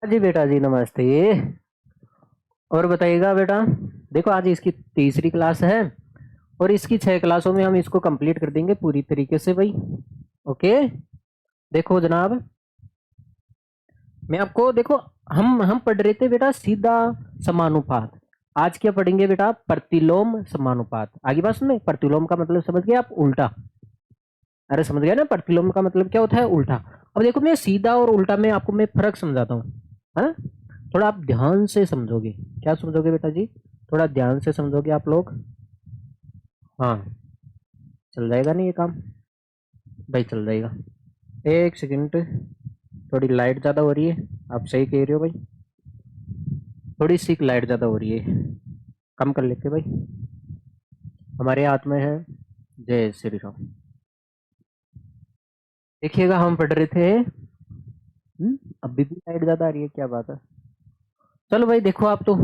जी बेटा जी नमस्ते। और बताइएगा बेटा। देखो आज इसकी तीसरी क्लास है और इसकी 6 क्लासों में हम इसको कंप्लीट कर देंगे पूरी तरीके से भाई। ओके। देखो जनाब, मैं आपको देखो, हम पढ़ रहे थे बेटा सीधा समानुपात। आज क्या पढ़ेंगे बेटा? प्रतिलोम समानुपात। आगे बात सुने, प्रतिलोम का मतलब समझ गए आप? उल्टा। अरे समझ गया ना, प्रतिलोम का मतलब क्या होता है? उल्टा। अब देखो मैं सीधा और उल्टा में आपको मैं फर्क समझाता हूँ। हाँ, थोड़ा आप ध्यान से समझोगे। क्या समझोगे बेटा जी? थोड़ा ध्यान से समझोगे आप लोग। हाँ, चल जाएगा नहीं ये काम? भाई चल जाएगा। एक सेकंड, थोड़ी लाइट ज़्यादा हो रही है। आप सही कह रहे हो भाई, थोड़ी सी लाइट ज़्यादा हो रही है। कम कर लेते भाई, हमारे हाथ में है। जय श्री राम। देखिएगा हम पढ़ रहे थे। अभी भी लाइट ज़्यादा आ रही है, क्या बात है? चलो भाई देखो आप तो,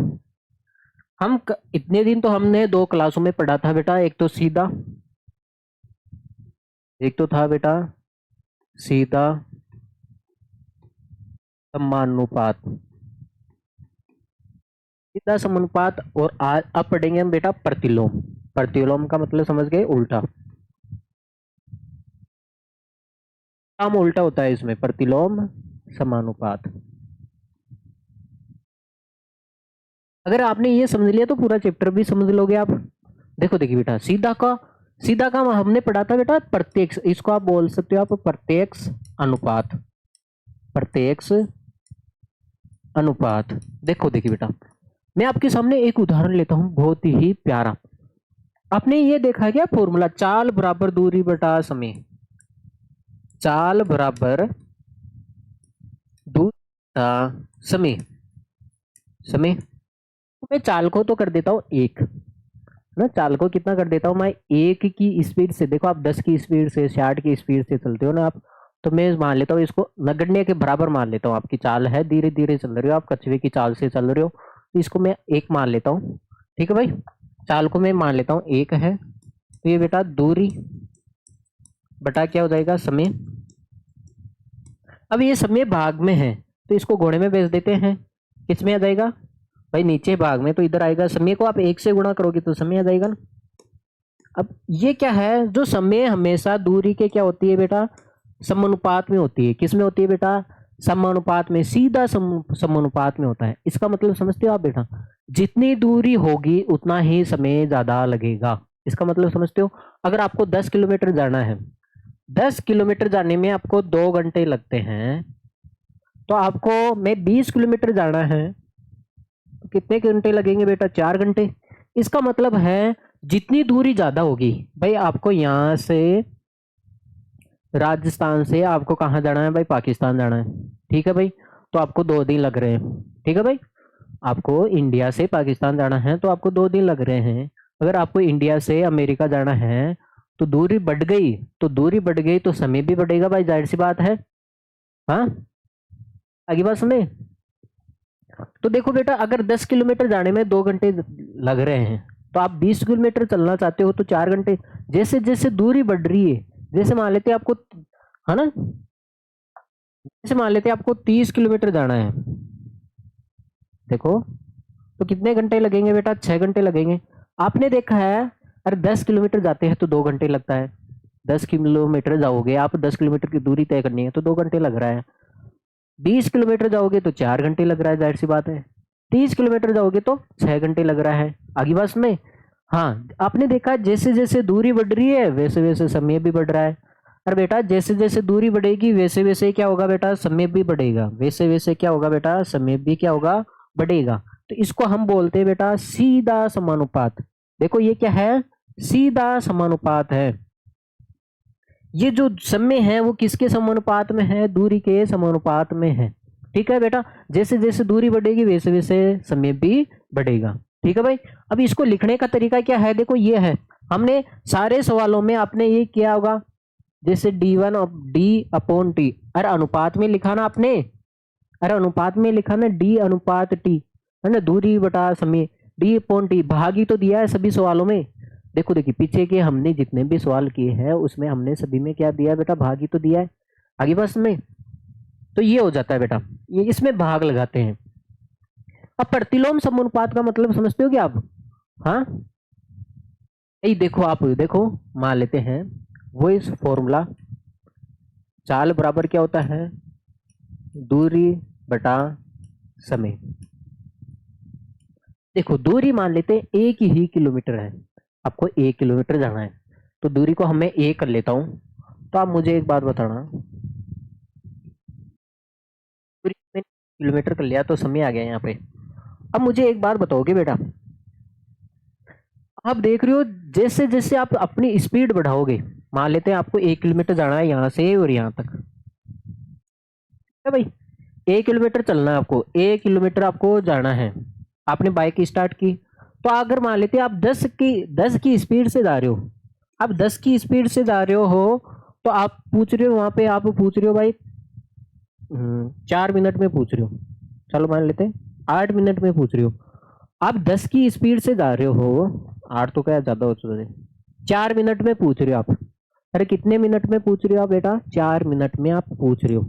इतने दिन तो हमने 2 क्लासों में पढ़ा था बेटा। एक तो सीधा, एक तो था बेटा सीधा समानुपात। सीधा समानुपात। और आज अब पढ़ेंगे हम बेटा प्रतिलोम। प्रतिलोम का मतलब समझ गए? उल्टा। काम उल्टा होता है इसमें, प्रतिलोम समानुपात। अगर आपने ये समझ लिया तो पूरा चैप्टर भी समझ लोगे आप। देखो देखिए बेटा, सीधा का हमने पढ़ा था बेटा प्रत्यक्ष। इसको आप बोल सकते हो आप प्रत्यक्ष अनुपात। प्रत्यक्ष अनुपात। देखो देखिए बेटा, मैं आपके सामने एक उदाहरण लेता हूं बहुत ही प्यारा। आपने ये देखा क्या फॉर्मूला? चाल बराबर दूरी बटा समय। चाल बराबर दूरी बटा समय। समय, मैं चाल को तो कर देता हूँ एक ना। चाल को कितना कर देता हूँ मैं? 1 की स्पीड से। देखो आप 10 की स्पीड से, 60 की स्पीड से चलते हो ना आप, तो मैं मान लेता हूँ इसको नगण्य के बराबर मान लेता हूँ। आपकी चाल है, धीरे धीरे चल रहे हो आप, कछुए की चाल से चल रहे हो, तो इसको मैं 1 मान लेता हूँ। ठीक है भाई, चाल को मैं मान लेता हूँ 1 है। तो ये बेटा दूरी बटा क्या हो जाएगा? समय। अब ये समय भाग में है तो इसको घोड़े में बेच देते हैं। किस में आ जाएगा भाई? नीचे भाग में, तो इधर आएगा। समय को आप 1 से गुणा करोगे तो समय आ जाएगा ना। अब ये क्या है? जो समय हमेशा दूरी के क्या होती है बेटा? समानुपात में होती है। किस में होती है बेटा? समानुपात में। सीधा समानुपात में होता है। इसका मतलब समझते हो आप बेटा? जितनी दूरी होगी उतना ही समय ज्यादा लगेगा। इसका मतलब समझते हो? अगर आपको 10 किलोमीटर जाना है, 10 किलोमीटर जाने में आपको 2 घंटे लगते हैं, तो आपको में 20 किलोमीटर जाना है तो कितने घंटे लगेंगे बेटा? 4 घंटे। इसका मतलब है जितनी दूरी ज्यादा होगी भाई, आपको यहां से राजस्थान से आपको कहाँ जाना है भाई? पाकिस्तान जाना है। ठीक है भाई, तो आपको 2 दिन लग रहे हैं। ठीक है भाई, आपको इंडिया से पाकिस्तान जाना है तो आपको 2 दिन लग रहे हैं। अगर आपको इंडिया से अमेरिका जाना है तो दूरी बढ़ गई, तो दूरी बढ़ गई तो समय भी बढ़ेगा भाई, जाहिर सी बात है। हाँ, आगे बात सुने। तो देखो बेटा, अगर 10 किलोमीटर जाने में 2 घंटे लग रहे हैं, तो आप 20 किलोमीटर चलना चाहते हो तो 4 घंटे। जैसे जैसे दूरी बढ़ रही है, जैसे मान लेते हैं आपको, है ना, जैसे मान लेते हैं आपको 30 किलोमीटर जाना है, देखो, तो कितने घंटे लगेंगे बेटा? 6 घंटे लगेंगे। आपने देखा है, अरे 10 किलोमीटर जाते हैं तो 2 घंटे लगता है। 10 किलोमीटर जाओगे आप, 10 किलोमीटर की दूरी तय करनी है तो 2 घंटे लग रहा है। 20 किलोमीटर जाओगे तो 4 घंटे लग रहा है, जाहिर सी बात है। 30 किलोमीटर जाओगे तो 6 घंटे लग रहा है। आगे बस में। हाँ, आपने देखा जैसे जैसे दूरी बढ़ रही है वैसे वैसे समय भी बढ़ रहा है। और बेटा जैसे जैसे दूरी बढ़ेगी वैसे वैसे क्या होगा बेटा? समय भी बढ़ेगा। वैसे वैसे क्या होगा बेटा? समय भी क्या होगा? बढ़ेगा। तो इसको हम बोलते हैं बेटा सीधा समानुपात। देखो ये क्या है? सीधा समानुपात है। ये जो समय है वो किसके समानुपात में है? दूरी के समानुपात में है। ठीक है बेटा, जैसे जैसे दूरी बढ़ेगी वैसे वैसे समय भी बढ़ेगा। ठीक है भाई। अब इसको लिखने का तरीका क्या है? देखो ये है, हमने सारे सवालों में आपने ये किया होगा, जैसे D1 of D upon T. अरे अनुपात में लिखा ना आपने? अरे अनुपात में लिखा ना, डी अनुपात टी, है ना, दूरी बटा समय। डी अपॉन टी भागी तो दिया है सभी सवालों में। देखो देखिए, पीछे के हमने जितने भी सवाल किए हैं उसमें हमने सभी में क्या दिया है बेटा? भागी तो दिया है। आगे बस में, तो ये हो जाता है बेटा। ये इसमें भाग लगाते हैं। अब प्रतिलोम समानुपात का मतलब समझते हो क्या आप? हाँ, यही देखो, आप देखो, मान लेते हैं वो इस फॉर्मूला, चाल बराबर क्या होता है, दूरी बटा समय। देखो दूरी मान लेते हैं 1 ही किलोमीटर है, आपको 1 किलोमीटर जाना है, तो दूरी को हमें 1 कर लेता हूं। तो आप मुझे एक बात बताना, दूरी मैंने किलोमीटर कर लिया तो समय आ गया यहाँ पे। अब मुझे एक बात बताओगे बेटा, आप देख रहे हो जैसे जैसे आप अपनी स्पीड बढ़ाओगे, मान लेते हैं आपको 1 किलोमीटर जाना है यहाँ से और यहाँ तक, है भाई, 1 किलोमीटर चलना है आपको, 1 किलोमीटर आपको जाना है, आपने बाइक स्टार्ट की, तो अगर मान लेते हैं आप 10 की स्पीड से जा रहे हो, आप 10 की स्पीड से जा रहे हो, तो आप पूछ रहे हो वहां पे, आप पूछ रहे हो भाई 4 मिनट में पूछ रहे हो, चलो मान लेते हैं 8 मिनट में पूछ रहे हो, आप 10 की स्पीड से जा रहे हो, 8 तो क्या ज्यादा हो चुका है, 4 मिनट में पूछ रहे हो आप। अरे कितने मिनट में पूछ रहे हो आप बेटा, 4 मिनट में आप पूछ रहे हो।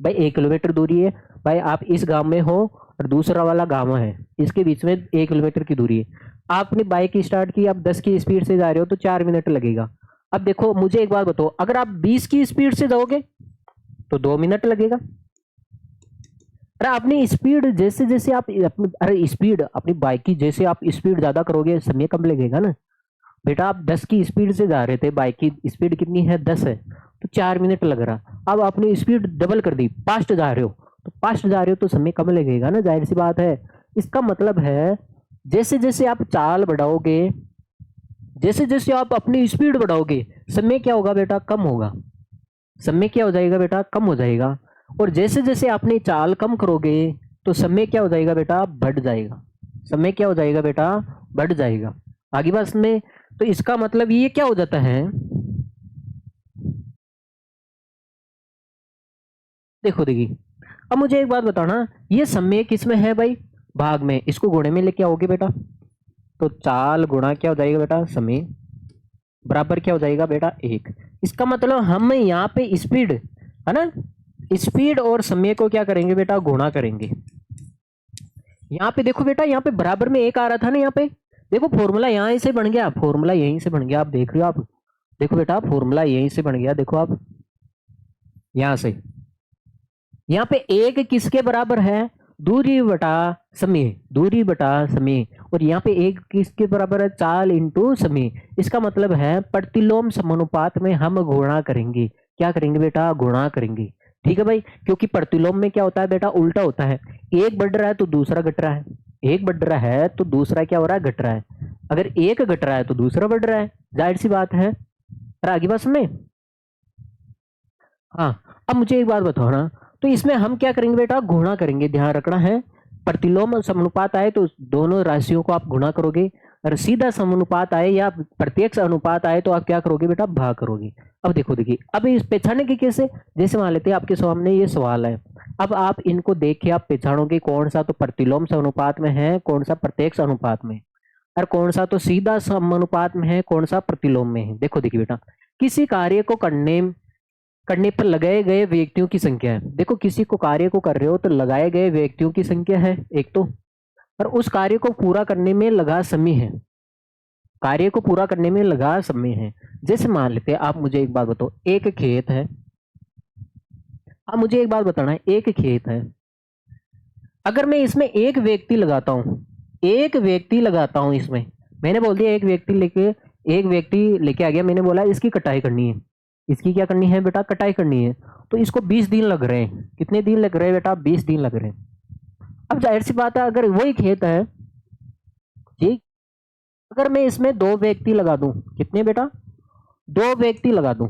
भाई 1 किलोमीटर दूरी है, भाई आप इस गांव में हो और दूसरा वाला गांव है, इसके बीच में 1 किलोमीटर की दूरी है, आपने बाइक स्टार्ट की, आप 10 की स्पीड से जा रहे हो तो 4 मिनट लगेगा। अब देखो मुझे एक बात बताओ, अगर आप 20 की स्पीड से जाओगे तो 2 मिनट लगेगा। अरे अपनी स्पीड जैसे जैसे आप अपनी, अरे स्पीड अपनी बाइक की जैसे आप स्पीड ज्यादा करोगे समय कम लगेगा ना बेटा। आप 10 की स्पीड से जा रहे थे, बाइक की स्पीड कितनी है, 10 है, तो 4 मिनट लग रहा। अब आपने स्पीड डबल कर दी, फास्ट जा रहे हो, तो फास्ट जा रहे हो तो समय कम लगेगा ना, जाहिर सी बात है। इसका मतलब है जैसे जैसे आप चाल बढ़ाओगे, जैसे जैसे आप अपनी स्पीड बढ़ाओगे, समय क्या होगा बेटा, कम होगा, समय क्या हो जाएगा बेटा, कम हो जाएगा। और जैसे जैसे आपने चाल कम करोगे तो समय क्या हो जाएगा बेटा, बढ़ जाएगा, समय क्या हो जाएगा बेटा, बढ़ जाएगा। आगे बात में, तो इसका मतलब ये क्या हो जाता है, देखो देखिए, अब मुझे एक बात बताना, ये समय किस में है भाई, भाग में, इसको गुणे में लेके आओगे बेटा, तो चाल गुणा क्या हो जाएगा बेटा, समय, बराबर क्या हो जाएगा बेटा, 1। इसका मतलब हम यहाँ पे स्पीड है ना, स्पीड और समय को क्या करेंगे बेटा, गुणा करेंगे। यहाँ पे देखो बेटा, यहाँ पे बराबर में 1 आ रहा था ना, यहाँ पे देखो फॉर्मूला यहाँ से बन गया, फॉर्मूला यहीं से बन गया, आप देख रहे हो, आप देखो बेटा फॉर्मूला यहीं से बन गया, देखो आप यहाँ से, यहाँ पे 1 किसके बराबर है, दूरी बटा समय, दूरी बटा समय, और यहाँ पे 1 किसके बराबर है, चाल इंटू समय। इसका मतलब है प्रतिलोम समानुपात में हम गुणा करेंगे, क्या करेंगे बेटा, गुणा करेंगे। ठीक है भाई, क्योंकि प्रतिलोम में क्या होता है बेटा, उल्टा होता है, एक बढ़ रहा है तो दूसरा घट रहा है, एक बढ़ रहा है तो दूसरा क्या हो रहा है, घट रहा है, अगर एक घट रहा है तो दूसरा बढ़ रहा है, जाहिर सी बात है। अरे आगे बात में, हाँ, अब मुझे एक बात बताओ ना, तो इसमें हम क्या करेंगे बेटा, गुणा करेंगे, ध्यान रखना है, प्रतिलोम समानुपात आए तो दोनों राशियों को आप गुणा करोगे, और सीधा समानुपात आए या प्रत्यक्ष अनुपात आए तो आप क्या करोगे बेटा, भाग करोगे। अब देखो देखिए, अब इस पहचानने की कैसे, जैसे मान लेते हैं आपके सामने ये सवाल है, अब आप इनको देख के आप पहचानोगे कौन सा तो प्रतिलोम समानुपात में है, कौन सा प्रत्यक्ष अनुपात में, और कौन सा तो सीधा समानुपात में है, कौन सा प्रतिलोम में है। देखो देखिए बेटा, किसी कार्य को करने करने पर लगाए गए व्यक्तियों की संख्या है, देखो किसी को कार्य को कर रहे हो तो लगाए गए व्यक्तियों की संख्या है एक तो, और उस कार्य को पूरा करने में लगा समय है, कार्य को पूरा करने में लगा समय है। जैसे मान लेते हैं, आप मुझे एक बात बताओ, एक खेत है, आप मुझे एक बात बताना है, एक खेत है, अगर मैं इसमें एक व्यक्ति लगाता हूं, एक व्यक्ति लगाता हूं इसमें, मैंने बोल दिया एक व्यक्ति लेके, एक व्यक्ति लेके आ गया, मैंने बोला इसकी कटाई करनी है, इसकी क्या करनी है बेटा, कटाई करनी है, तो इसको 20 दिन लग रहे हैं, कितने दिन लग रहे हैं बेटा, 20 दिन लग रहे हैं। अब जाहिर सी बात है, अगर वही खेत है, ठीक, अगर मैं इसमें 2 व्यक्ति लगा दूं, कितने बेटा, 2 व्यक्ति लगा दूं,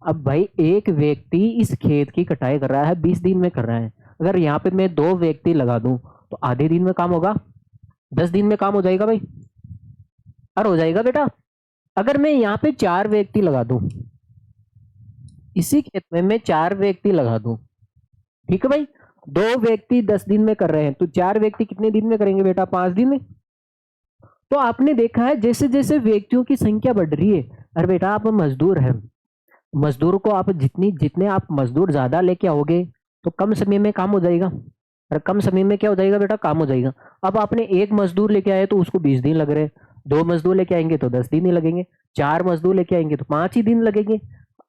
अब भाई एक व्यक्ति इस खेत की कटाई कर रहा है, 20 दिन में कर रहा है, अगर यहाँ पे मैं 2 व्यक्ति लगा दूं तो आधे दिन में काम होगा, 10 दिन में काम हो जाएगा भाई, और हो जाएगा बेटा। अगर मैं यहाँ पे 4 व्यक्ति लगा दूं, इसी खेत में मैं 4 व्यक्ति लगा दूं, ठीक है भाई, 2 व्यक्ति 10 दिन में कर रहे हैं, तो 4 व्यक्ति कितने दिन में करेंगे बेटा, 5 दिन में। तो आपने देखा है जैसे जैसे व्यक्तियों की संख्या बढ़ रही है, अरे बेटा आप मजदूर हैं, मजदूर को आप जितने आप मजदूर ज्यादा लेके आओगे, तो कम समय में काम हो जाएगा, और कम समय में क्या हो जाएगा बेटा, काम हो जाएगा। अब आपने एक मजदूर लेके आए तो उसको 20 दिन लग रहे हैं, 2 मजदूर लेके आएंगे तो 10 दिन ही लगेंगे, 4 मजदूर लेके आएंगे तो 5 ही दिन लगेंगे।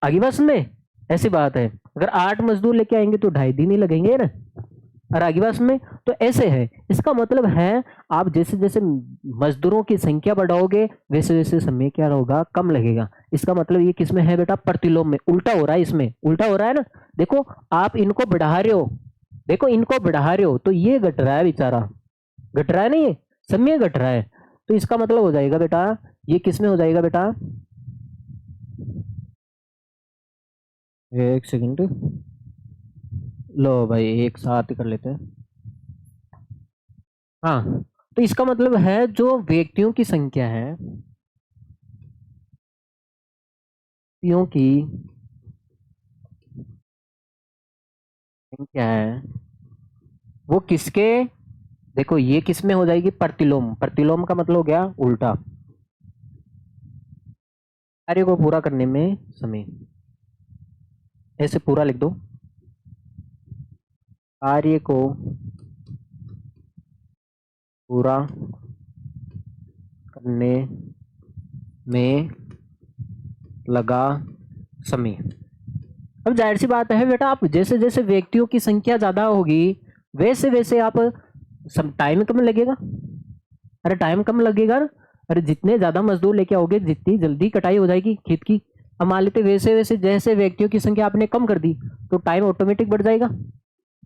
आगे बस में ऐसी बात है, अगर 8 मजदूर लेके आएंगे तो 2.5 दिन ही लगेंगे ना, और आगे बस में तो ऐसे है। इसका मतलब है आप जैसे जैसे मजदूरों की संख्या बढ़ाओगे वैसे वैसे समय क्या होगा, कम लगेगा। इसका मतलब ये किसमें है बेटा, प्रतिलोम में। उल्टा हो रहा है, इसमें उल्टा हो रहा है ना। देखो आप इनको बढ़ा रहे हो, देखो इनको बढ़ा रहे हो तो ये घट रहा है बेचारा, घट रहा है ना, ये समय घट रहा है। तो इसका मतलब हो जाएगा बेटा, ये किसमें हो जाएगा बेटा, एक सेकंड, लो भाई एक साथ ही कर लेते हैं। हाँ, तो इसका मतलब है जो व्यक्तियों की संख्या है, व्यक्तियों की संख्या है वो किसके, देखो ये किस में हो जाएगी, प्रतिलोम। प्रतिलोम का मतलब हो गया उल्टा, कार्य को पूरा करने में समय, ऐसे पूरा लिख दो, कार्य को पूरा करने में लगा समय। अब जाहिर सी बात है बेटा, आप जैसे जैसे व्यक्तियों की संख्या ज्यादा होगी वैसे वैसे आप सब टाइम कम लगेगा, अरे टाइम कम लगेगा ना। अरे जितने ज्यादा मजदूर लेके आओगे जितनी जल्दी कटाई हो जाएगी खेत की। अब मान लेते वैसे वैसे जैसे व्यक्तियों की संख्या आपने कम कर दी तो टाइम ऑटोमेटिक बढ़ जाएगा,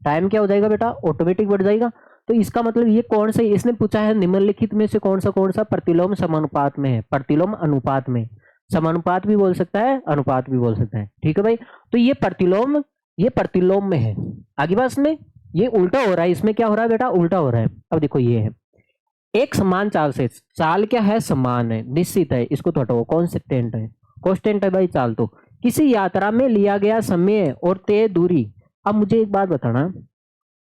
टाइम क्या हो जाएगा बेटा, ऑटोमेटिक बढ़ जाएगा। तो इसका मतलब ये कौन सा, इसने पूछा है निम्नलिखित में से कौन सा प्रतिलोम समानुपात में है, प्रतिलोम अनुपात में, समानुपात भी बोल सकता है अनुपात भी बोल सकता है, ठीक है भाई। तो ये प्रतिलोम में है। आगे बात में ये उल्टा हो रहा है, इसमें क्या हो रहा है बेटा, उल्टा हो रहा है। अब देखो ये है एक समान चाल से, चाल क्या है, समान है, निश्चित है, इसको तो हटाओ, कॉन्स्टेंट है, कॉन्स्टेंट है भाई चाल। तो किसी यात्रा में लिया गया समय और तय दूरी। अब मुझे एक बात बताना,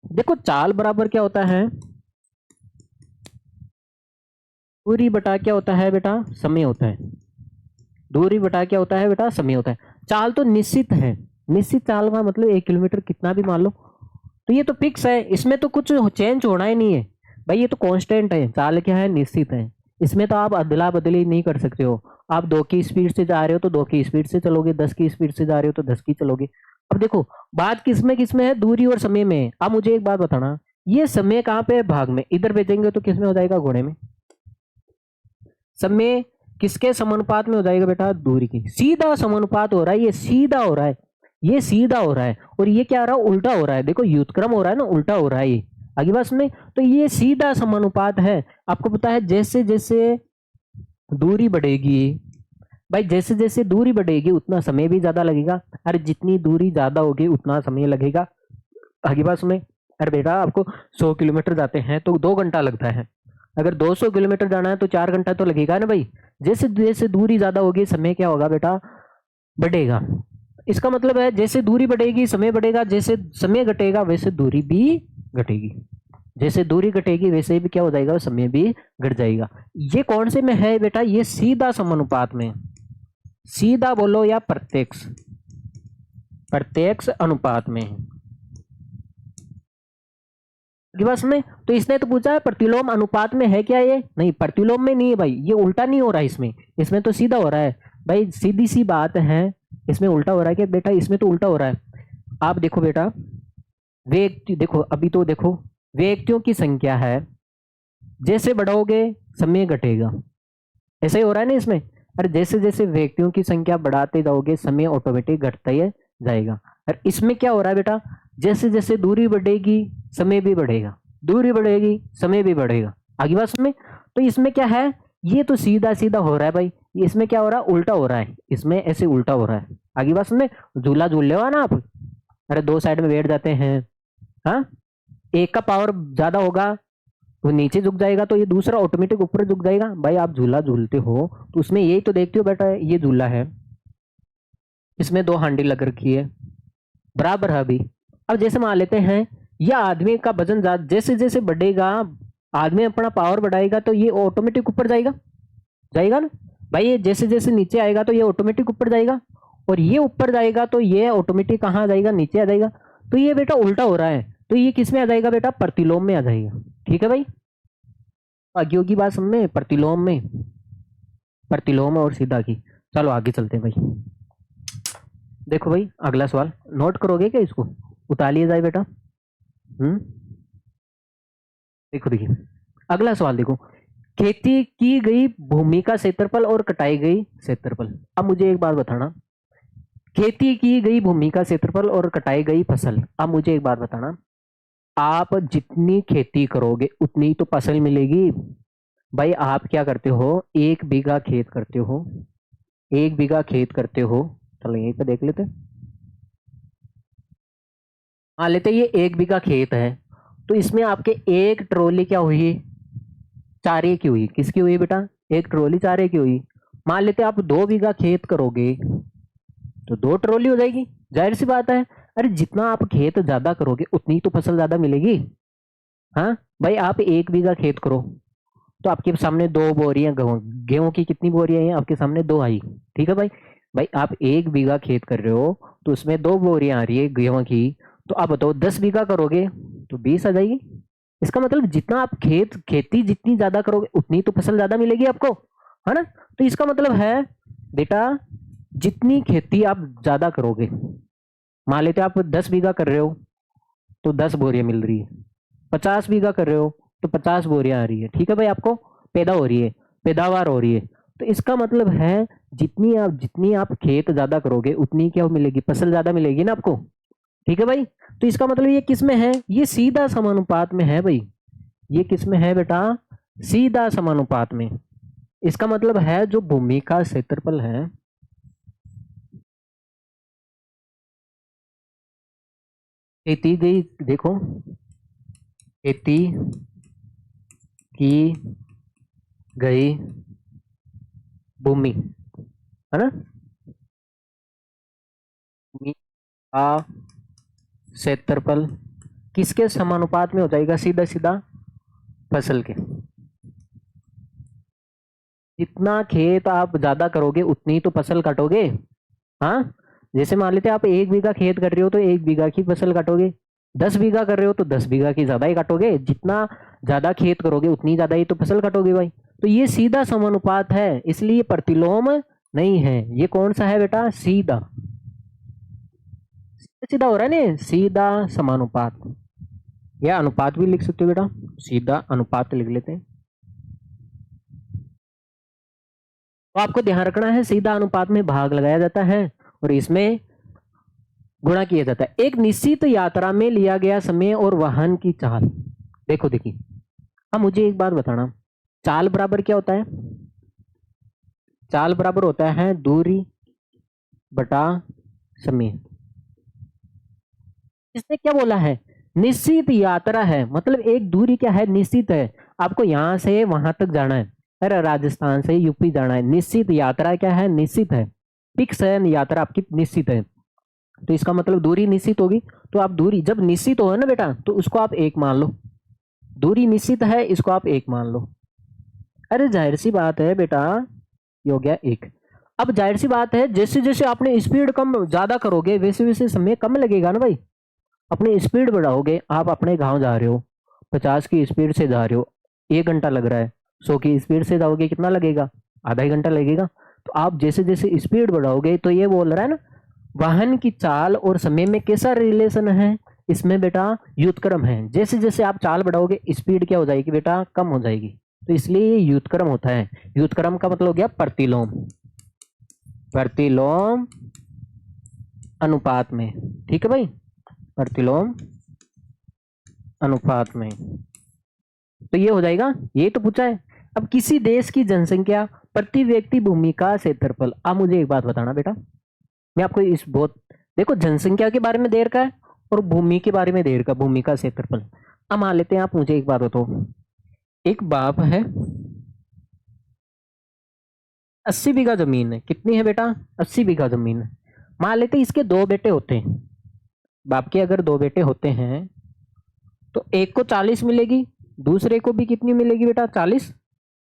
देखो चाल बराबर क्या होता है, दूरी बटा क्या होता है बेटा, समय होता है, दूरी बटा क्या होता है बेटा, समय होता है। चाल तो निश्चित है, निश्चित चाल का मतलब 1 किलोमीटर कितना भी मान लो, तो ये तो फिक्स है, इसमें तो कुछ चेंज होना ही नहीं है भाई, ये तो कांस्टेंट है। चाल क्या है, निश्चित है, इसमें तो आप अदला बदली नहीं कर सकते हो। आप 2 की स्पीड से जा रहे हो तो 2 की स्पीड से चलोगे, 10 की स्पीड से जा रहे हो तो 10 की चलोगे। अब देखो बात किसमें है, दूरी और समय में। अब मुझे एक बात बताना, ये समय कहाँ पे है, भाग में, इधर भेजेंगे तो किसमें हो जाएगा, घोड़े में। समय किसके समानुपात में हो जाएगा बेटा, दूरी की, सीधा समानुपात हो रहा है, ये सीधा हो रहा है, ये सीधा हो रहा है, और ये क्या हो रहा है, उल्टा हो रहा है। देखो व्युत्क्रम हो रहा है ना, उल्टा हो रहा है ये, आगे बात में। तो ये सीधा समानुपात है। आपको पता है जैसे जैसे दूरी बढ़ेगी भाई, जैसे जैसे दूरी बढ़ेगी उतना समय भी ज्यादा लगेगा, अरे जितनी दूरी ज्यादा होगी उतना समय लगेगा, आगे बात में। अरे बेटा आपको 100 किलोमीटर जाते हैं तो 2 घंटा लगता है, अगर 200 किलोमीटर जाना है तो 4 घंटा तो लगेगा ना भाई। जैसे जैसे दूरी ज्यादा होगी समय क्या होगा बेटा, बढ़ेगा। इसका मतलब है जैसे दूरी बढ़ेगी समय बढ़ेगा, जैसे समय घटेगा वैसे दूरी भी घटेगी, जैसे दूरी घटेगी वैसे भी क्या हो जाएगा, समय भी घट जाएगा। ये कौन से में है बेटा, ये सीधा समानुपात में, सीधा बोलो या प्रत्यक्ष, प्रत्यक्ष अनुपात में है दिवस में। तो इसने तो पूछा है प्रतिलोम अनुपात में है क्या, ये नहीं, प्रतिलोम में नहीं है भाई, ये उल्टा नहीं हो रहा है इसमें, इसमें तो सीधा हो रहा है भाई, सीधी सी बात है। इसमें उल्टा हो रहा है क्या बेटा, इसमें तो उल्टा हो रहा है। आप देखो बेटा, व्यक्ति देखो, अभी तो देखो व्यक्तियों की संख्या है, जैसे बढ़ाओगे समय घटेगा, ऐसा ही हो रहा है ना इसमें। अरे जैसे जैसे व्यक्तियों की संख्या बढ़ाते जाओगे समय ऑटोमेटिक घटता ही जाएगा। और इसमें क्या हो रहा है बेटा, जैसे जैसे दूरी बढ़ेगी समय भी बढ़ेगा, दूरी बढ़ेगी समय भी बढ़ेगा, आगे बात समझ में। तो इसमें क्या है, ये तो सीधा सीधा हो रहा है भाई, इसमें क्या हो रहा है, उल्टा हो रहा है, इसमें ऐसे उल्टा हो रहा है, आगे बात समझ में। झूला झूल रहे हो ना आप, अरे 2 साइड में बैठ जाते हैं, हाँ, एक का पावर ज्यादा होगा वो नीचे झुक जाएगा तो ये दूसरा ऑटोमेटिक ऊपर झुक जाएगा भाई। आप झूला झूलते हो तो उसमें यही तो देखते हो बेटा, ये झूला है, इसमें 2 हांडी लग रखी है, बराबर है अभी। अब जैसे मान लेते हैं यह आदमी का वजन जैसे जैसे बढ़ेगा, आदमी अपना पावर बढ़ाएगा तो ये ऑटोमेटिक ऊपर जाएगा, जाएगा ना भाई। ये जैसे जैसे नीचे आएगा तो ये ऑटोमेटिक ऊपर जाएगा, और ये ऊपर जाएगा तो ये ऑटोमेटिक कहाँ जाएगा, नीचे आ जाएगा। तो ये बेटा उल्टा हो रहा है, तो ये किस में आ जाएगा बेटा, प्रतिलोम में आ जाएगा। ठीक है भाई, आगे होगी बात समझ में, प्रतिलोम में, प्रतिलोम और सीधा की। चलो आगे चलते हैं भाई। देखो भाई अगला सवाल नोट करोगे क्या, इसको उतारिए जाए बेटा। देखो देखिए अगला सवाल देखो, खेती की गई भूमि का क्षेत्रफल और कटाई गई क्षेत्रफल। अब मुझे एक बात बताना, खेती की गई भूमि का क्षेत्रफल और कटाई गई फसल। अब मुझे एक बात बताना, आप जितनी खेती करोगे उतनी तो फसल मिलेगी। भाई आप क्या करते हो, 1 बीघा खेत करते हो, 1 बीघा खेत करते हो, चलो यहीं पे देख लेते, मान लेते ये 1 बीघा खेत है, तो इसमें आपके एक ट्रॉली क्या हुई, चारे की हुई। किसकी हुई बेटा, एक ट्रॉली चारे की हुई। मान लेते आप 2 बीघा खेत करोगे तो 2 ट्रॉली हो जाएगी, जाहिर सी बात है। अरे जितना आप खेत ज्यादा करोगे उतनी तो फसल ज्यादा मिलेगी। हाँ भाई आप 1 बीघा खेत करो तो आपके सामने 2 बोरियां गेहूं, गेहूं की कितनी बोरियां हैं आपके सामने, 2 आई। ठीक है भाई, भाई आप 1 बीघा खेत कर रहे हो तो उसमें 2 बोरियां आ रही है गेहूं की। तो आप बताओ 10 बीघा करोगे तो 20 आ जाएगी। इसका मतलब जितना आप खेती जितनी ज्यादा करोगे उतनी तो फसल ज्यादा मिलेगी आपको, है ना। तो इसका मतलब है बेटा जितनी खेती आप ज्यादा करोगे, मान लेते आप 10 बीघा कर रहे हो तो 10 बोरियां मिल रही है, 50 बीघा कर रहे हो तो 50 बोरियां आ रही है। ठीक है भाई, आपको पैदा हो रही है, पैदावार हो रही है। तो इसका मतलब है जितनी आप खेत ज्यादा करोगे उतनी क्या मिलेगी, फसल ज्यादा मिलेगी ना आपको। ठीक है भाई, तो इसका मतलब ये किस में है, ये सीधा समानुपात में है भाई। ये किस में है बेटा, सीधा समानुपात में। इसका मतलब है जो भूमि का क्षेत्रफल है, खेती गई, देखो खेती की गई भूमि, है ना, भूमि का क्षेत्रफल किसके समानुपात में हो जाएगा, सीधा सीधा फसल के। जितना खेत आप ज्यादा करोगे उतनी तो फसल काटोगे। हाँ, जैसे मान लेते आप 1 बीघा खेत कर रहे हो तो 1 बीघा की फसल काटोगे, 10 बीघा कर रहे हो तो 10 बीघा की ज्यादा ही काटोगे। जितना ज्यादा खेत करोगे उतनी ज्यादा ही तो फसल काटोगे भाई। तो ये सीधा समानुपात है, इसलिए प्रतिलोम नहीं है। ये कौन सा है बेटा, सीधा, सीधा हो रहा है ना, सीधा समानुपात, या अनुपात भी लिख सकते हो बेटा, सीधा अनुपात लिख लेते हैं। तो आपको ध्यान रखना है सीधा अनुपात में भाग लगाया जाता है और इसमें गुणा किया जाता है। एक निश्चित यात्रा में लिया गया समय और वाहन की चाल। देखो देखिए, अब मुझे एक बात बताना, चाल बराबर क्या होता है, चाल बराबर होता है दूरी बटा समय। इसने क्या बोला है, निश्चित यात्रा है, मतलब एक दूरी क्या है, निश्चित है। आपको यहां से वहां तक जाना है, अरे राजस्थान से यूपी जाना है, निश्चित यात्रा क्या है, निश्चित है, फिक्स है यात्रा आपकी, निश्चित है। तो इसका मतलब दूरी निश्चित होगी। तो आप दूरी जब निश्चित हो ना बेटा तो उसको आप 1 मान लो, दूरी निश्चित है इसको आप 1 मान लो। अरे जाहिर सी बात है बेटा, ये हो गया 1। अब जाहिर सी बात है जैसे जैसे आपने स्पीड कम ज्यादा करोगे वैसे वैसे समय कम लगेगा ना भाई। अपनी स्पीड बढ़ाओगे, आप अपने गांव जा रहे हो 50 की स्पीड से जा रहे हो, 1 घंटा लग रहा है, 100 की स्पीड से जाओगे कितना लगेगा, आधा ही घंटा लगेगा। तो आप जैसे जैसे स्पीड बढ़ाओगे, तो ये बोल रहा है ना वाहन की चाल और समय में कैसा रिलेशन है, इसमें बेटा व्युत्क्रम है। जैसे जैसे आप चाल बढ़ाओगे स्पीड क्या हो जाएगी बेटा, कम हो जाएगी। तो इसलिए ये व्युत्क्रम होता है। व्युत्क्रम का मतलब हो गया प्रतिलोम, प्रतिलोम अनुपात में। ठीक है भाई, प्रतिलोम अनुपात में, तो ये हो जाएगा, ये तो पूछा है। अब किसी देश की जनसंख्या प्रति व्यक्ति भूमि का क्षेत्रफल। अब मुझे एक बात बताना बेटा, मैं आपको इस बहुत, देखो जनसंख्या के बारे में देर का है और भूमि के बारे में देर का, भूमि का क्षेत्रफल। अब मान लेते हैं, आप मुझे एक बात बताओ, एक बाप है, 80 बीघा जमीन है, कितनी है बेटा, 80 बीघा जमीन है। मान लेते हैं इसके 2 बेटे होते हैं, बाप के अगर 2 बेटे होते हैं तो एक को 40 मिलेगी, दूसरे को भी कितनी मिलेगी बेटा, 40,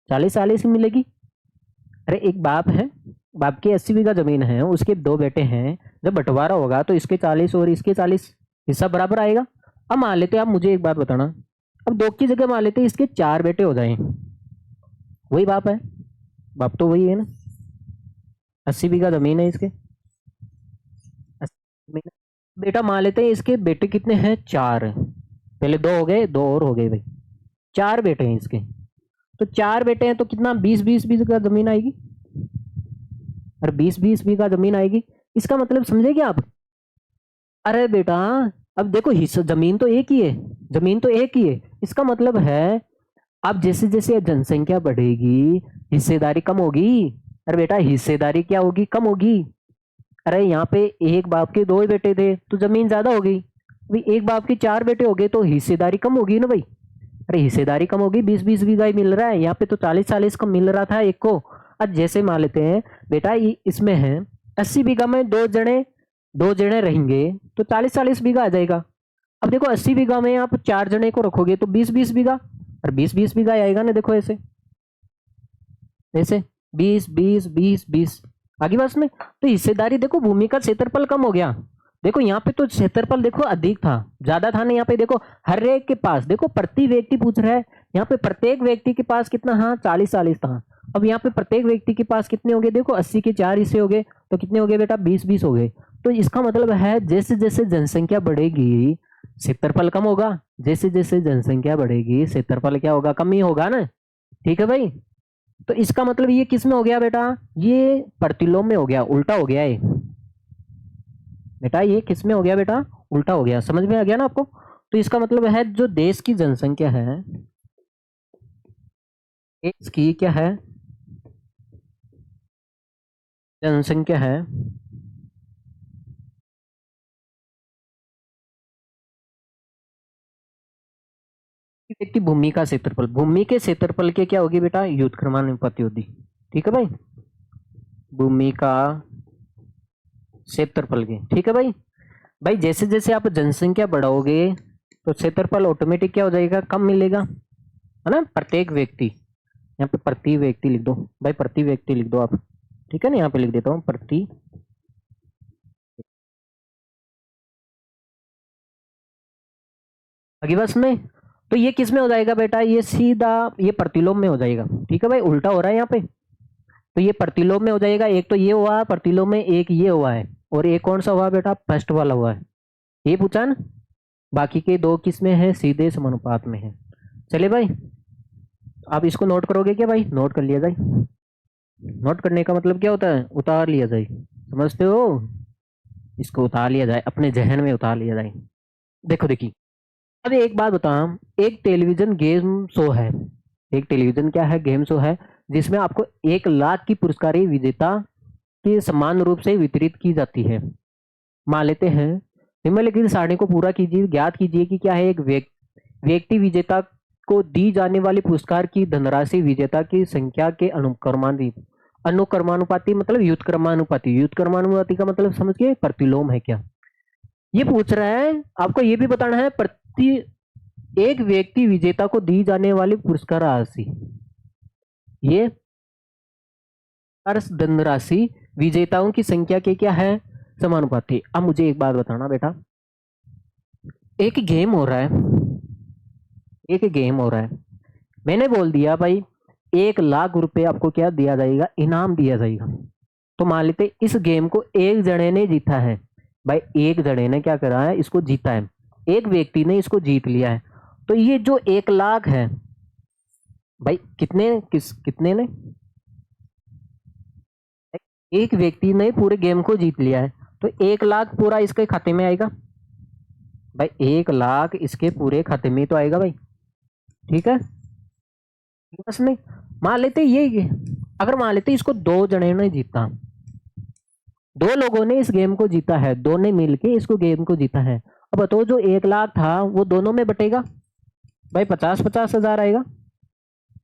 40 40 मिलेगी। अरे एक बाप है, बाप की 80 बीघा जमीन है, उसके 2 बेटे हैं, जब बंटवारा होगा तो इसके 40 और इसके 40, हिस्सा बराबर आएगा। अब मान लेते आप मुझे एक बात बताना, अब 2 की जगह मान लेते इसके 4 बेटे हो जाए, वही बाप है, बाप तो वही है ना, 80 बीघा जमीन है इसके, 80 बीघा। बेटा मान लेते हैं इसके बेटे कितने हैं, 4 हैं, पहले 2 हो गए, 2 और हो गए भाई, 4 बेटे हैं इसके, तो 4 बेटे हैं तो कितना 20-20 बीघा जमीन आएगी, और 20-20 बीघा जमीन आएगी, इसका मतलब समझे क्या आप? अरे बेटा अब देखो हिस्सा, जमीन तो एक ही है, जमीन तो एक ही है, इसका मतलब है अब जैसे जैसे जनसंख्या बढ़ेगी हिस्सेदारी कम होगी। अरे बेटा हिस्सेदारी क्या होगी, कम होगी। अरे यहाँ पे एक बाप के 2 ही बेटे थे तो जमीन ज्यादा हो गई, अभी एक बाप के 4 बेटे हो गए तो हिस्सेदारी कम होगी ना भाई। अरे हिस्सेदारी कम होगी, 20-20 बीघा ही मिल रहा है, यहाँ पे तो 40-40 का मिल रहा था एक को। अब जैसे मान लेते हैं बेटा इसमें है 80 बीघा में 2 जने रहेंगे तो 40-40 बीघा आ जाएगा। अब देखो 80 बीघा में आप 4 जने को रखोगे तो 20-20 बीघा, और 20-20 बीघा आएगा ना, देखो ऐसे ऐसे 20-20-20-20 आगे बस में। तो हिस्सेदारी देखो, भूमि का क्षेत्रफल कम हो गया, देखो यहाँ पे तो क्षेत्रफल देखो अधिक था, ज्यादा था ना, यहाँ पे देखो हर एक के पास, देखो प्रति व्यक्ति पूछ रहा है, यहाँ पे प्रत्येक व्यक्ति के पास कितना, हाँ 40-40 था। अब यहाँ पे प्रत्येक व्यक्ति के पास कितने हो गए, देखो 80 के 4 हिस्से हो गए तो कितने हो गए बेटा, 20-20 हो गए। तो इसका मतलब है जैसे जैसे जनसंख्या बढ़ेगी क्षेत्रफल कम होगा, जैसे जैसे जनसंख्या बढ़ेगी क्षेत्रफल क्या होगा, कम ही होगा ना। ठीक है भाई, तो इसका मतलब ये किस में हो गया बेटा, ये प्रतिलोम में हो गया, उल्टा हो गया है बेटा, ये किस में हो गया बेटा, उल्टा हो गया, समझ में आ गया ना आपको। तो इसका मतलब है जो देश की जनसंख्या है, देश की क्या है, जनसंख्या है, व्यक्ति भूमि का क्षेत्रफल, भूमि के क्षेत्रफल के क्या होगी बेटा, युद्ध क्रमानुपाती होगी। ठीक है भाई, भूमि का क्षेत्रफल की, ठीक है भाई। भाई जैसे जैसे आप जनसंख्या बढ़ाओगे तो क्षेत्रफल ऑटोमेटिक क्या हो जाएगा, कम मिलेगा, है ना, प्रत्येक व्यक्ति, यहाँ पे प्रति व्यक्ति लिख दो भाई, प्रति व्यक्ति लिख दो आप, ठीक है ना, यहाँ पे लिख देता हूँ प्रति, आगे बस में। तो ये किस में हो जाएगा बेटा, ये सीधा ये प्रतिलोम में हो जाएगा। ठीक है भाई, उल्टा हो रहा है यहाँ पे, तो ये प्रतिलोम में हो जाएगा, एक तो ये हुआ प्रतिलोम में, एक ये हुआ है, और एक कौन सा हुआ बेटा, फर्स्ट वाला हुआ है, ये पूछा ना। बाकी के 2 किस में है, सीधे समानुपात में है। चले भाई, आप इसको नोट करोगे क्या भाई, नोट कर लिया जाए, नोट करने का मतलब क्या होता है, उतार लिया जाए, समझते हो, इसको उतार लिया जाए, अपने जहन में उतार लिया जाए। देखो देखिए, अब एक बात बताऊं, एक टेलीविजन गेम शो है, एक टेलीविजन क्या है, गेम शो है, जिसमें आपको 1 लाख की पुरस्कारी विजेता की समान रूप से वितरित की जाती है। मान लेते हैं निम्नलिखित सारणी को पूरा कीजिए, ज्ञात कीजिए कि क्या है, एक व्यक्ति विजेता को दी जाने वाली पुरस्कार की धनराशि विजेता की संख्या के अनुक्रमानुपाती मतलब युद्ध क्रमानुपाती, युद्ध क्रमानुपाती का मतलब समझ गए, प्रतिलोम है क्या, ये पूछ रहा है। आपको ये भी बताना है प्रति एक व्यक्ति विजेता को दी जाने वाली पुरस्कार राशि, ये धनराशि विजेताओं की संख्या के क्या है, समानुपाती। अब मुझे एक बात बताना बेटा, एक गेम हो रहा है, एक गेम हो रहा है, मैंने बोल दिया भाई 1 लाख रुपए आपको क्या दिया जाएगा, इनाम दिया जाएगा। तो मान लेते इस गेम को एक जने ने जीता है, भाई एक जने ने क्या करा है, इसको जीता है, एक व्यक्ति ने इसको जीत लिया है, तो ये जो 1 लाख है भाई, कितने ने, एक व्यक्ति ने पूरे गेम को जीत लिया है, तो 1 लाख पूरा इसके खाते में आएगा भाई, 1 लाख इसके पूरे खाते में तो आएगा भाई। ठीक है, बस में मान लेते ये, अगर मान लेते इसको 2 जने ने जीता, 2 लोगों ने इस गेम को जीता है, 2 ने मिलके इसको गेम को जीता है, अब बताओ जो 1 लाख था वो दोनों में बटेगा भाई, 50-50 हजार आएगा,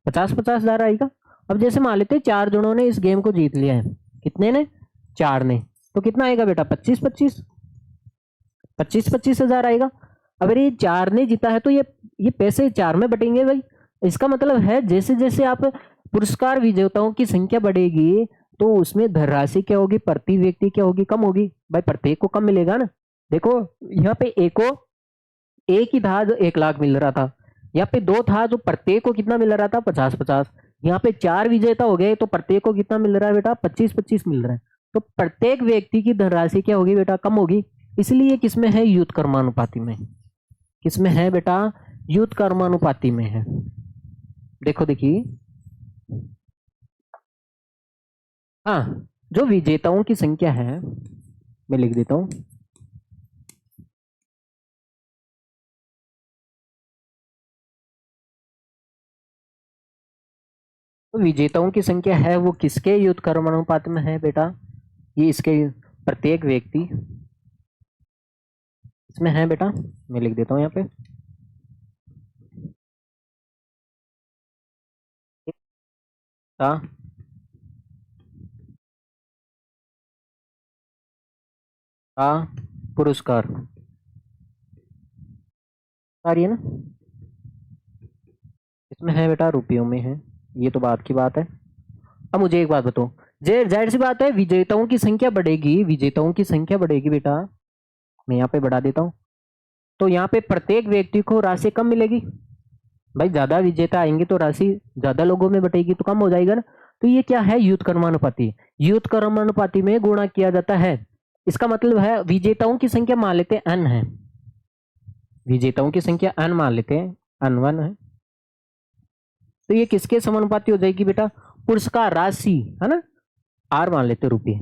50-50 हजार आएगा। अब जैसे मान लेते 4 जनों ने इस गेम को जीत लिया है, कितने ने, 4 ने, तो कितना आएगा बेटा, 25-25 हजार आएगा। अगर ये 4 ने जीता है तो ये पैसे 4 में बटेंगे भाई। इसका मतलब है जैसे जैसे आप पुरस्कार विजेताओं की संख्या बढ़ेगी तो उसमें धनराशि क्या होगी, प्रति व्यक्ति क्या होगी, कम होगी भाई, प्रत्येक को कम मिलेगा ना। देखो यहाँ पे ए को एक ही था जो 1 लाख मिल रहा था, यहाँ पे 2 था जो प्रत्येक को कितना मिल रहा था 50-50, यहाँ पे 4 विजेता हो गए तो प्रत्येक को कितना मिल रहा है बेटा 25-25 मिल रहा है। तो प्रत्येक व्यक्ति की धनराशि क्या होगी बेटा कम होगी, इसलिए किसमें है युद्ध कर्मानुपाती में, किसमें है बेटा युद्ध कर्मानुपाती में है। देखो देखिए, हाँ जो विजेताओं की संख्या है मैं लिख देता हूं, तो विजेताओं की संख्या है वो किसके युद्ध कर्मानुपात में है बेटा, ये इसके प्रत्येक व्यक्ति इसमें है बेटा, मैं लिख देता हूं यहाँ पे का का पुरस्कार आ रही है ना, इसमें है बेटा रुपयों में है, ये तो बात की बात है। अब मुझे एक बात बताओ, जे जाहिर सी बात है विजेताओं की संख्या बढ़ेगी, विजेताओं की संख्या बढ़ेगी बेटा, मैं यहाँ पे बढ़ा देता हूँ, तो यहाँ पे प्रत्येक व्यक्ति को राशि कम मिलेगी, भाई ज्यादा विजेता आएंगे तो राशि ज्यादा लोगों में बटेगी तो कम हो जाएगा ना। तो ये क्या है युद्ध कर्मानुपाती, युद्ध कर्मानुपाती में गुणा किया जाता है। इसका मतलब है विजेताओं की संख्या मान लेते हैं n है, विजेताओं की संख्या n मान लेते हैं, n1 है, तो ये किसके समानुपाती हो जाएगी बेटा, पुरस्कार राशि है ना, r मान लेते हैं रुपये,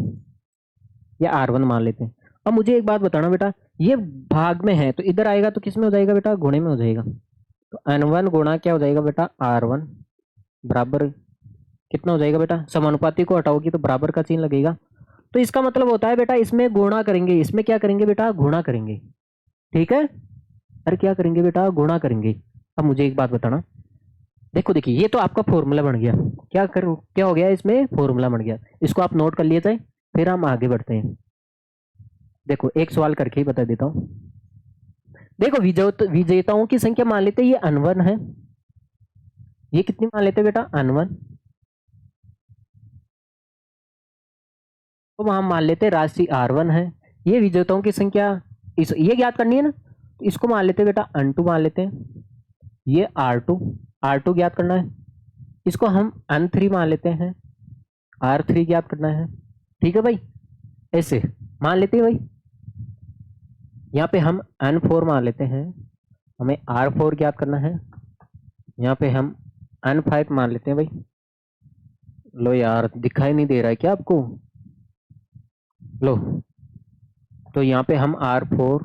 या r1 मान लेते हैं। अब मुझे एक बात बताना बेटा, ये भाग में है तो इधर आएगा तो किस में हो जाएगा बेटा, गुणे में हो जाएगा, तो n1 गुणा क्या हो जाएगा बेटा r1 बराबर कितना हो जाएगा बेटा, समानुपाती को हटाओगी तो बराबर का चिन्ह लगेगा, तो इसका मतलब होता है बेटा इसमें गुणा करेंगे, इसमें क्या करेंगे बेटा गुणा करेंगे, ठीक है, अरे क्या करेंगे बेटा गुणा करेंगे। अब मुझे एक बात बताना, देखो देखिए ये तो आपका फॉर्मूला बन गया, क्या हो गया इसमें फॉर्मूला बन गया, इसको आप नोट कर लिए जाए, फिर हम आगे बढ़ते हैं। देखो एक सवाल करके ही बता देता हूँ, देखो विजेताओं की संख्या मान लेते ये अनवन है, ये कितनी मान लेते बेटा अनवन, तो वहां मान लेते राशि R1 है, ये विजेताओं की संख्या इस ये ज्ञात करनी है ना, तो इसको मान लेते बेटा N2 मान लेते हैं, ये R2 ज्ञात करना है, इसको हम N3 मान लेते हैं, R3 ज्ञात करना है, ठीक है भाई, ऐसे मान लेते हैं भाई। यहाँ पे हम N4 मान लेते हैं, हमें R4 ज्ञात करना है, यहाँ पे हम N5 मान लेते हैं भाई, लो यार दिखाई नहीं दे रहा है क्या आपको, लो, तो यहाँ पे हम R4,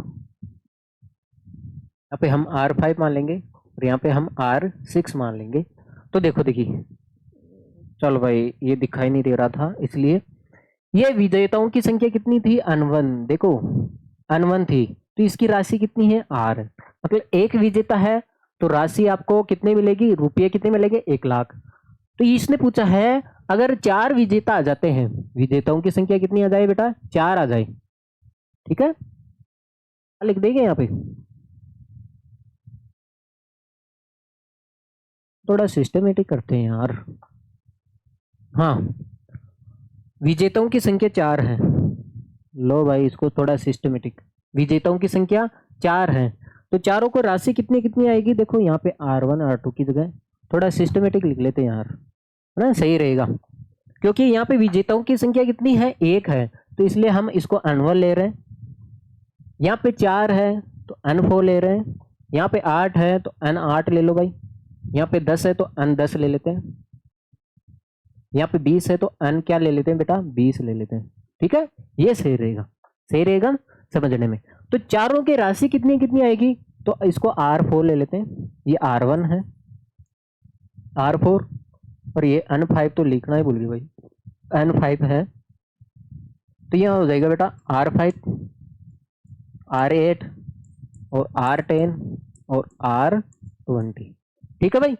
यहाँ पे हम R5 मान लेंगे और यहाँ पे हम R6 मान लेंगे। तो देखो देखिए, चलो भाई ये दिखाई नहीं दे रहा था इसलिए, ये विजेताओं की संख्या कितनी थी N1, देखो N1 थी, तो इसकी राशि कितनी है R, मतलब एक विजेता है तो राशि आपको कितने मिलेगी, रुपये कितने मिलेंगे 1 लाख। तो इसने पूछा है अगर 4 विजेता आ जाते हैं, विजेताओं की संख्या कितनी आ जाए बेटा 4 आ जाए, ठीक है, लिख देंगे यहाँ पे, थोड़ा सिस्टमेटिक करते हैं यार। हाँ विजेताओं की संख्या 4 है, लो भाई इसको थोड़ा सिस्टमेटिक, विजेताओं की संख्या 4 है, तो चारों को राशि कितनी कितनी आएगी, देखो यहाँ पे R1 R2 की जगह थोड़ा सिस्टमेटिक लिख लेते हैं यार, है ना, सही रहेगा, क्योंकि यहाँ पे विजेताओं की संख्या कितनी है 1 है, तो इसलिए हम इसको N1 ले रहे हैं, यहाँ पे 4 है तो N4 ले रहे हैं, यहाँ पे 8 है तो N8 ले लो भाई, यहाँ पे 10 है तो N10 ले लेते हैं, यहाँ पे 20 है तो N क्या ले लेते हैं बेटा 20 ले लेते हैं, ठीक है, ये सही रहेगा, सही रहेगा समझने में। तो चारों की राशि कितनी कितनी आएगी, तो इसको R4 ले लेते हैं, ये R1 है R4, और ये N5 तो लिखना ही भूल गई भाई, N5 है, तो यहाँ हो जाएगा बेटा R5 R8 और R10 और R20, ठीक है भाई।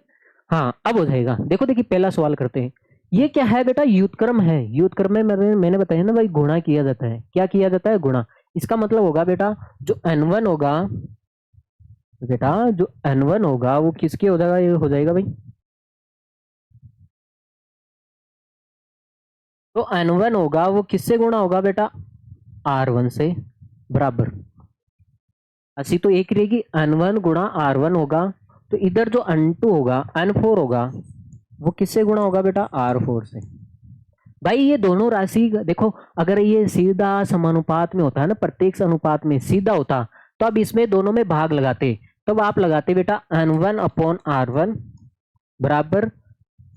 हाँ अब हो जाएगा, देखो देखिए पहला सवाल करते हैं, ये क्या है बेटा युद्धक्रम है, युद्धक्रम में मैंने बताया ना भाई गुणा किया जाता है, क्या किया जाता है गुणा, इसका मतलब होगा बेटा जो N1 होगा, बेटा जो N1 होगा वो किसके हो जाएगा, ये हो जाएगा भाई, तो N1 होगा वो किससे गुणा होगा बेटा R1 से बराबर, 80 तो एक रहेगी, N1 गुणा R1 होगा, तो इधर जो N2 होगा, N4 होगा, वो किससे गुणा होगा बेटा? R4 से। भाई ये दोनों राशि देखो, अगर ये सीधा समानुपात में होता है ना, प्रत्येक अनुपात में सीधा होता, तो अब इसमें दोनों में भाग लगाते, तब आप लगाते बेटा N1 अपॉन R1 बराबर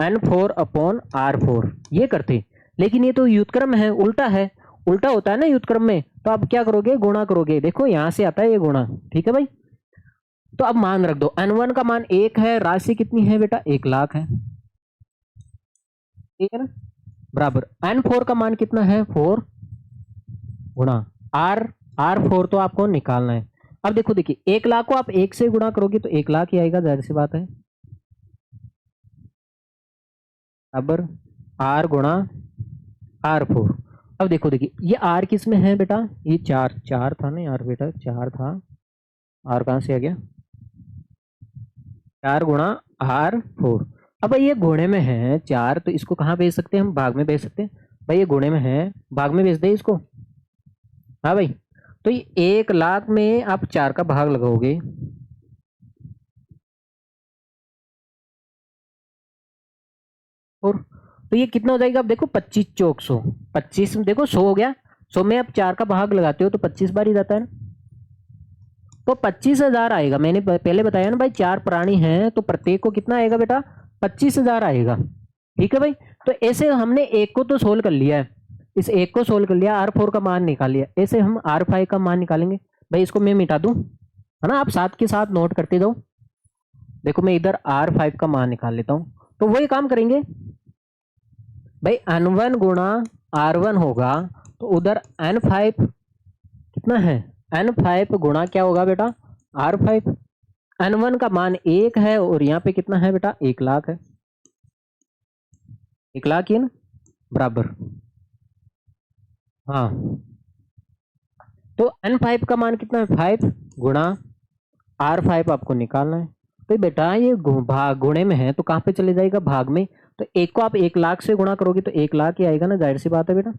N4 अपॉन R4, ये करते। लेकिन ये तो व्युत्क्रम है, उल्टा है, उल्टा होता है ना व्युत्क्रम में, तो आप क्या करोगे? गुणा करोगे। देखो यहां से आता है ये गुणा, ठीक है भाई। तो अब मान रख दो, N1 का मान 1 है, राशि कितनी है बेटा? 1,00,000 है, ठीक है ना, बराबर N4 का मान कितना है? 4 गुणा R4 तो आपको निकालना है। अब देखो, देखिए 1,00,000 को आप 1 से गुणा करोगे तो 1,00,000 ही आएगा, जाहिर सी बात है, बराबर R गुणा R4। अब देखो, देखिए ये R किस में है बेटा? ये 4 था ना यार बेटा, 4 था, R कहाँ से आ गया? 4 गुणा R4। अब भाई ये गुणे में है 4, तो इसको कहाँ भेज सकते हैं हम? भाग में भेज सकते हैं। भाई ये गुणे में है, भाग में भेज दे इसको। हाँ भाई, तो ये 1,00,000 में आप 4 का भाग लगाओगे, और तो ये कितना हो जाएगा? अब देखो 25 चौक 100, 25 में देखो 100 हो गया, 100 में आप 4 का भाग लगाते हो तो 25 बार ही जाता है ना, तो 25,000 आएगा। मैंने पहले बताया ना भाई, 4 प्राणी हैं तो प्रत्येक को कितना आएगा बेटा? 25,000 आएगा, ठीक है भाई। तो ऐसे हमने एक को तो सोल्व कर लिया है, इस एक को सोल्व कर लिया, R4 का मान निकाल लिया, ऐसे हम R5 का मान निकालेंगे। भाई इसको मैं मिटा दूं, है ना, आप साथ के साथ नोट करते जाओ। देखो मैं इधर R5 का मान निकाल लेता हूं, तो वही काम करेंगे भाई। N1 गुणा R1 होगा, तो उधर N5 कितना है? N5 गुणा क्या होगा बेटा? R5। N1 का मान 1 है, और यहाँ पे कितना है बेटा? 1,00,000 है, 1,00,000 ही है ना, बराबर। हाँ, तो N5 का मान कितना है? 5 गुणा R5 आपको निकालना है। तो बेटा ये भाग गुणे में है, तो कहाँ पे चले जाएगा? भाग में। तो एक को आप 1,00,000 से गुणा करोगे तो 1,00,000 ही आएगा ना, जाहिर सी बात है बेटा,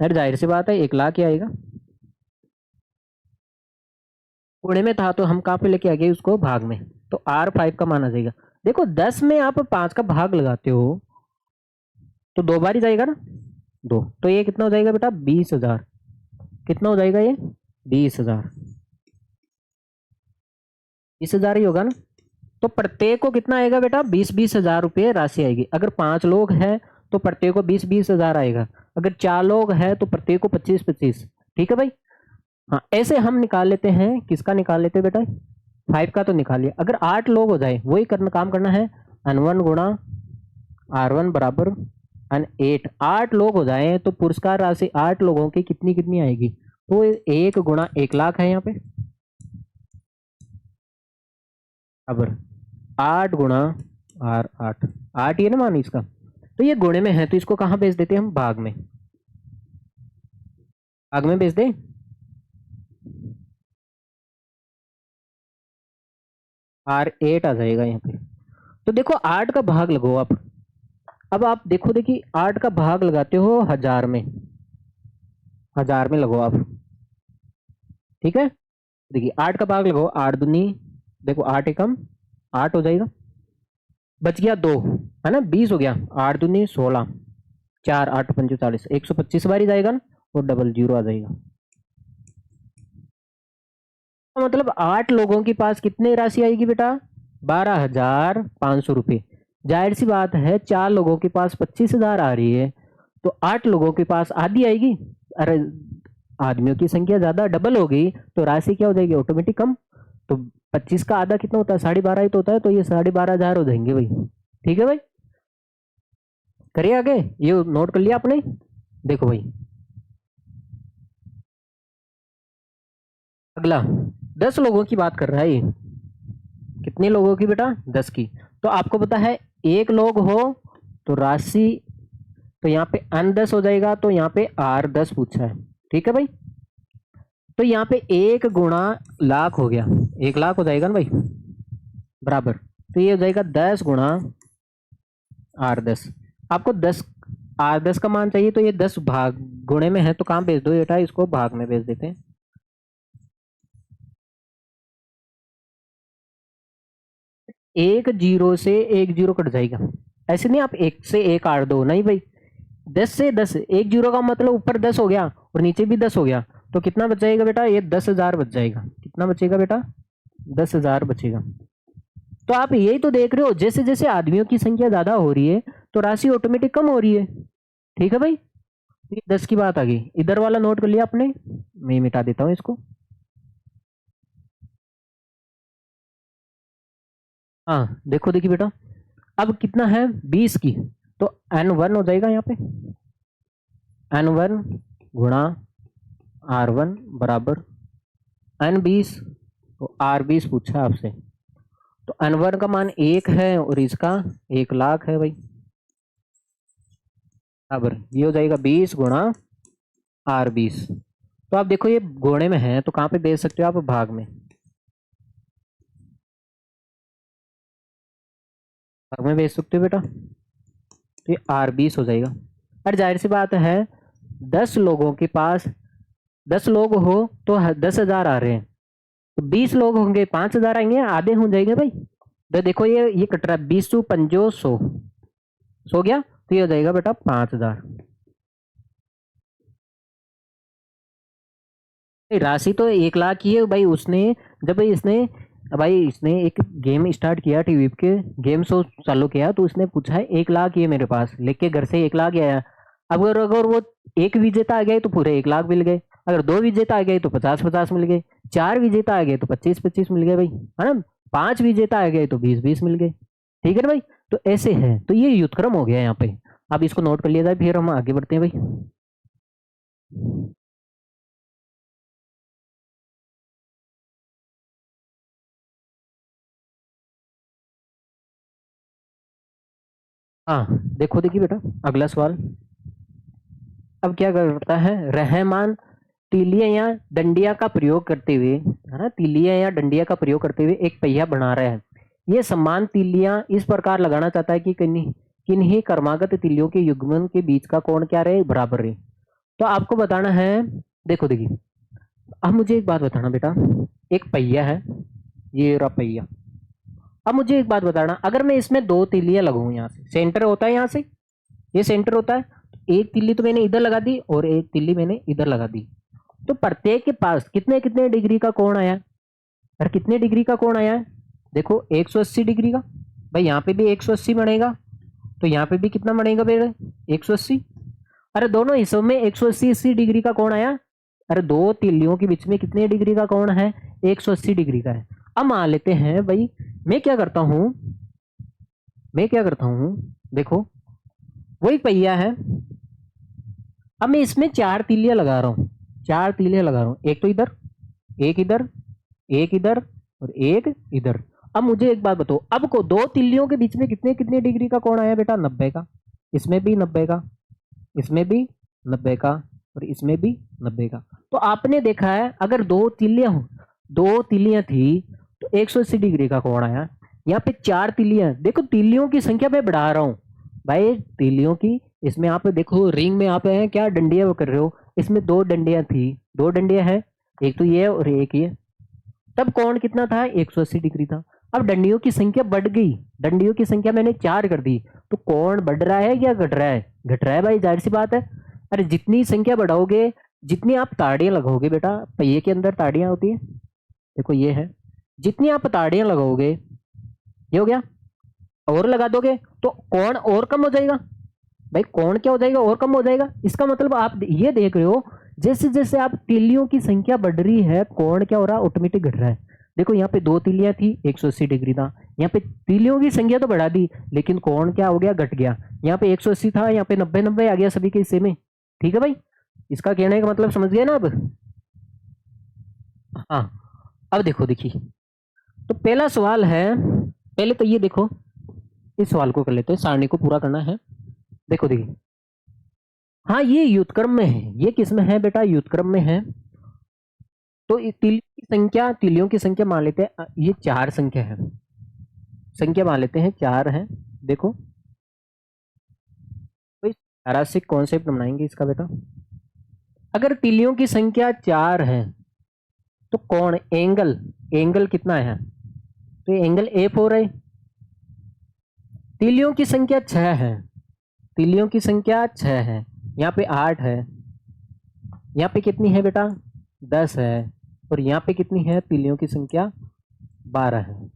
यार जाहिर सी बात है 1,00,000 ही आएगा। गुणे में था तो हम कहाँ पे लेके आ गए उसको? भाग में। तो R5 का मान आ जाएगा। देखो 10 में आप 5 का भाग लगाते हो तो 2 बार ही जाएगा ना, 2, तो ये कितना हो जाएगा बेटा? 20,000। कितना हो जाएगा ये? 20,000, 20,000 ही होगा ना। तो प्रत्येक को कितना आएगा बेटा? 20,000 रुपये राशि आएगी। अगर 5 लोग हैं तो प्रत्येक को 20,000 आएगा, अगर 4 लोग हैं तो प्रत्येक को 25,000। ठीक है भाई। हाँ, ऐसे हम निकाल लेते हैं, किसका निकाल लेते हैं बेटा? 5 का तो निकाल लिया। अगर 8 लोग हो जाए, वही काम करना है, N1 गुणा R1 बराबर N8। 8 लोग हो जाए तो पुरस्कार राशि 8 लोगों की कितनी कितनी आएगी? तो 1 गुणा 1,00,000 है यहाँ पे, बराबर 8 गुणा R8, 8 ही है ना मान इसका। तो ये गुणे में है, तो इसको कहाँ भेज देते हैं हम? भाग में। भाग में भेज दे, R8 आ जाएगा यहाँ पे। तो देखो 8 का भाग लगाओ आप। अब आप देखो, देखिए 8 का भाग लगाते हो 1000 में, 1000 में लगाओ आप, ठीक है। देखिए 8 का भाग लगाओ, 8 दूनी, देखो 8 एकम 8 हो जाएगा, बच गया 2, है ना, 20 हो गया, 8 दूनी 16, 4 8 पंजे 40, 125 बार ही जाएगा ना, और डबल जीरो आ जाएगा। तो मतलब 8 लोगों के पास कितनी राशि आएगी बेटा? 12,500 रुपये। जाहिर सी बात है 4 लोगों के पास 25,000 आ रही है, तो 8 लोगों के पास आधी आएगी। अरे आदमियों की संख्या ज्यादा, डबल हो गई, तो राशि क्या हो जाएगी? ऑटोमेटिक कम। तो 25 का आधा कितना होता है? 12,500 ही तो होता है, तो ये 12,500 हो जाएंगे भाई। ठीक है भाई, करिए आगे, ये नोट कर लिया आपने। देखो भाई अगला 10 लोगों की बात कर रहा है ये। कितने लोगों की बेटा? 10 की। तो आपको पता है एक लोग हो तो राशि, तो यहाँ पे N10 हो जाएगा, तो यहाँ पे R10 पूछा है, ठीक है भाई। तो यहाँ पे 1 गुणा लाख हो गया, 1,00,000 हो जाएगा ना भाई, बराबर। तो ये हो जाएगा 10 गुणा R10। आपको 10 R10 का मान चाहिए, तो ये 10 भाग गुणे में है, तो कहाँ भेज दो बेटा? इसको भाग में भेज देते हैं। एक जीरो से एक जीरो कट जाएगा। ऐसे नहीं आप एक से एक काट दो, नहीं भाई, 10 से 10, एक जीरो का मतलब ऊपर 10 हो गया और नीचे भी 10 हो गया, तो कितना बच जाएगा बेटा, ये 10,000 बच जाएगा। कितना बचेगा बेटा, 10,000 बचेगा। तो आप यही तो देख रहे हो, जैसे जैसे आदमियों की संख्या ज्यादा हो रही है तो राशि ऑटोमेटिक कम हो रही है। ठीक है भाई, ये 10 की बात आ गई। इधर वाला नोट कर लिया आपने, मैं मिटा देता हूं इसको। हाँ देखो, देखिए बेटा, अब कितना है 20 की, तो N1 हो जाएगा यहाँ पे, N1 गुणा R1 बराबर N20, तो R20 पूछा आपसे, तो N1 का मान 1 है और इसका 1,00,000 है भाई, बराबर ये हो जाएगा 20 गुणा R20। तो आप देखो ये गुणे में है तो कहाँ पे भेज सकते हो आप, भाग में, भाग में भेज सकते हो बेटा, तो ये R20 हो जाएगा। और जाहिर सी बात है, 10 लोगों के पास, 10 लोग हो तो 10,000 आ रहे हैं, तो 20 लोग होंगे 5,000 आएंगे, आधे हो जाएंगे भाई। तो देखो ये कट रहा है, 20 टू पंजो 100, सो गया, तो ये हो जाएगा बेटा 5,000। राशि तो 1,00,000 की है भाई। उसने जब भाई इसने एक गेम स्टार्ट किया, टीवी के गेम शो चालू किया, तो उसने पूछा है 1,00,000 ये मेरे पास, लेके घर से 1,00,000 आया। अब अगर अगर वो एक विजेता आ गए तो पूरे 1,00,000 मिल गए, अगर दो विजेता आ गए तो 50-50 मिल गए, चार विजेता आ गए तो 25-25 मिल गए भाई, है ना, पांच विजेता आ गए तो 20-20 मिल गए। ठीक है ना भाई, तो ऐसे है, तो ये व्युत्क्रम हो गया यहाँ पे। अब इसको नोट कर लिया जाए, फिर हम आगे बढ़ते हैं भाई। हाँ देखो, देखिए बेटा, अगला सवाल। अब क्या करता है रहमान, तीलियां या डंडिया का प्रयोग करते हुए, है ना, तीलियां या डंडिया का प्रयोग करते हुए एक पहिया बना रहा है। ये समान तीलियां इस प्रकार लगाना चाहता है कि किन्हीं किन्हीं क्रमागत तीलियों के युग्मन के बीच का कोण क्या रहे, बराबर रहे। तो आपको बताना है, देखो देखिए, अब मुझे एक बात बताना बेटा, एक पहिया है, ये रहा पहिया। अब मुझे एक बात बताना, अगर मैं इसमें दो तीलियां लगाऊं, यहाँ से सेंटर होता है, यहाँ से ये सेंटर होता है, एक तिल्ली तो मैंने इधर लगा दी और एक तिल्ली मैंने इधर लगा दी, तो प्रत्येक के पास कितने कितने डिग्री का कोण आया, और कितने डिग्री का कोण आया है, देखो 180 डिग्री का। भाई यहाँ पे भी 180 बनेगा, तो यहाँ पे भी कितना बनेगा बेटा, 180। अरे दोनों हिस्सों में 180 डिग्री का कोण आया। अरे दो तिल्लियों के बीच में कितने डिग्री का कोण है, 180 डिग्री का है। अब मान लेते हैं भाई, मैं क्या करता हूं, मैं क्या करता हूं, देखो वही पहिया है, अब मैं इसमें चार तीलियां लगा रहा हूँ, चार तीलियां लगा रहा हूँ, एक तो इधर, एक इधर, एक इधर और एक इधर। अब मुझे एक बात बताओ, अब को दो तिल्लियों के बीच में कितने कितने डिग्री का कोण आया बेटा, 90 का, इसमें भी 90 का, इसमें भी 90 का और इसमें भी 90 का। तो आपने देखा है, अगर दो तिल्लियां थी तो 180 डिग्री का कोण आया। यहाँ पे चार तिल्लियां, देखो तिल्लियों की संख्या मैं बढ़ा रहा हूँ भाई, तिल्लियों की, इसमें आप देखो रिंग में आप है क्या डंडियां कर रहे हो, इसमें दो डंडियां थी, दो डंडियां हैं, एक तो ये है और एक ये, तब कोण कितना था, 180 डिग्री था। अब डंडियों की संख्या बढ़ गई, डंडियों की संख्या मैंने चार कर दी, तो कोण बढ़ रहा है या घट रहा है, घट रहा है भाई, जाहिर सी बात है। अरे जितनी संख्या बढ़ाओगे, जितनी आप ताड़ियां लगाओगे बेटा, पहिए के अंदर ताड़ियां होती है, देखो ये है, जितनी आप ताड़ियां लगाओगे, ये हो गया, और लगा दोगे तो कोण और कम हो जाएगा भाई, कोण क्या हो जाएगा, और कम हो जाएगा। इसका मतलब आप ये देख रहे हो, जैसे जैसे आप तीलियों की संख्या बढ़ रही है, कोण क्या हो रहा है, ऑटोमेटिक घट रहा है। देखो यहाँ पे दो तीलियां थी, 180 डिग्री था, यहाँ पे तीलियों की संख्या तो बढ़ा दी, लेकिन कोण क्या हो गया, घट गया। यहाँ पे 180 था, यहाँ पे 90-90 आ गया सभी के हिस्से में। ठीक है भाई, इसका कहने का मतलब समझ गया ना अब। हाँ, अब देखो, देखिए, तो पहला सवाल है, पहले तो ये देखो, इस सवाल को कर लेते हैं, सारणी को पूरा करना है। देखो देखिए, हाँ ये युद्धक्रम में है, ये किस में है बेटा, युद्धक्रम में है। तो तिलियों की संख्या मान लेते हैं, ये चार संख्या है, संख्या मान लेते हैं चार है। देखो, तो इस धारा से कॉन्सेप्ट बनाएंगे इसका बेटा, अगर तिलियों की संख्या चार है तो कौन एंगल, एंगल कितना है, तो एंगल ए4 है, तिलियों की संख्या 6 है, तिलियों की संख्या 6 है, यहाँ पे 8 है, यहाँ पे कितनी है बेटा 10 है, और यहाँ पे कितनी है तिलियों की संख्या 12 है।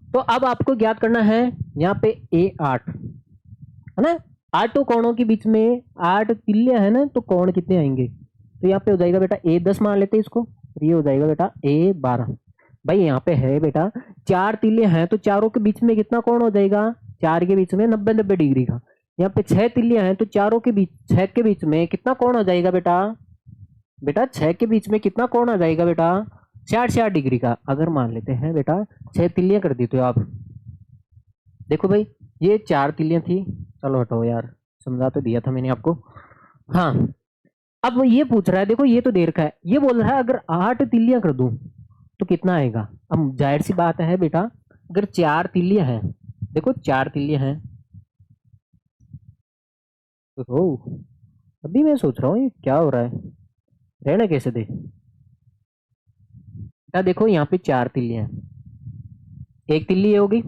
तो अब आपको ज्ञात करना है यहाँ पे A8 है ना, आठों कोणों के बीच में 8 तिल्य है ना, तो कोण कितने आएंगे, तो यहाँ पे हो जाएगा बेटा A10 मान लेते हैं इसको, और ये हो जाएगा बेटा A12। भाई यहाँ पे है बेटा 4 तिल्य हैं, तो चारों के बीच में कितना कोण हो जाएगा, 4 के बीच में 90 डिग्री का। यहाँ पे 6 तिल्य हैं, तो चारों के बीच 6 के बीच में कितना कोण हो जाएगा बेटा, बेटा 6 के बीच में कितना कोण आ जाएगा बेटा 60 डिग्री का। अगर मान लेते हैं बेटा 6 तिल्लियां कर देते हो आप, देखो भाई ये 4 तिल्लियां थी, चलो हटो यार, समझा तो दिया था मैंने आपको। हाँ, अब ये पूछ रहा है, देखो ये तो देर का है, ये बोल रहा है अगर 8 तिल्लियां कर दूं तो कितना आएगा। अब जाहिर सी बात है बेटा, अगर 4 तिल्लियां हैं, देखो 4 तिल्लियां हैं, तो अभी मैं सोच रहा हूँ ये क्या हो रहा है, रहना कैसे दे। क्या देखो यहाँ पे 4 तिल्लियां हैं, एक तिल्ली ये होगी,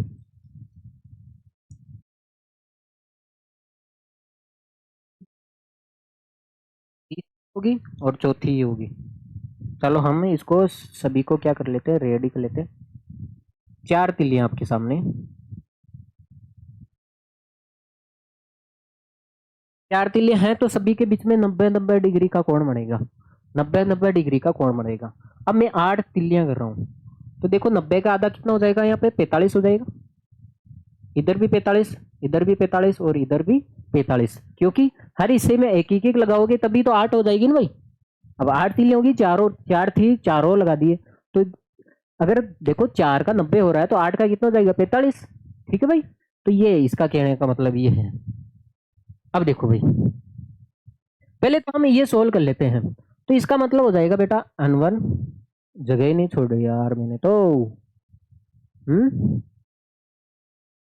होगी, और चौथी ये होगी। चलो हम इसको सभी को क्या कर लेते हैं, रेडी कर लेते हैं। 4 तिल्लियां आपके सामने, 4 तिल्लियां हैं, तो सभी के बीच में 90 डिग्री का कोण बनेगा, 90 डिग्री का कोण बनेगा। अब मैं 8 तिल्लियां कर रहा हूँ, तो देखो 90 का आधा कितना हो जाएगा, यहाँ पे 45 हो जाएगा, इधर भी 45, इधर भी 45, और इधर भी 45, क्योंकि हर हिस्से में एक एक लगाओगे तभी तो 8 हो जाएगी ना भाई। अब 8 तिल्लियां होगी, चारों 4 थी, चारों लगा दिए, तो अगर देखो 4 का 90 हो रहा है, तो 8 का कितना हो जाएगा 45, ठीक है भाई। तो ये इसका कहने का मतलब ये है। अब देखो भाई, पहले तो हम ये सोल्व कर लेते हैं, तो इसका मतलब हो जाएगा बेटा N1, जगह ही नहीं छोड़ी यार मैंने तो,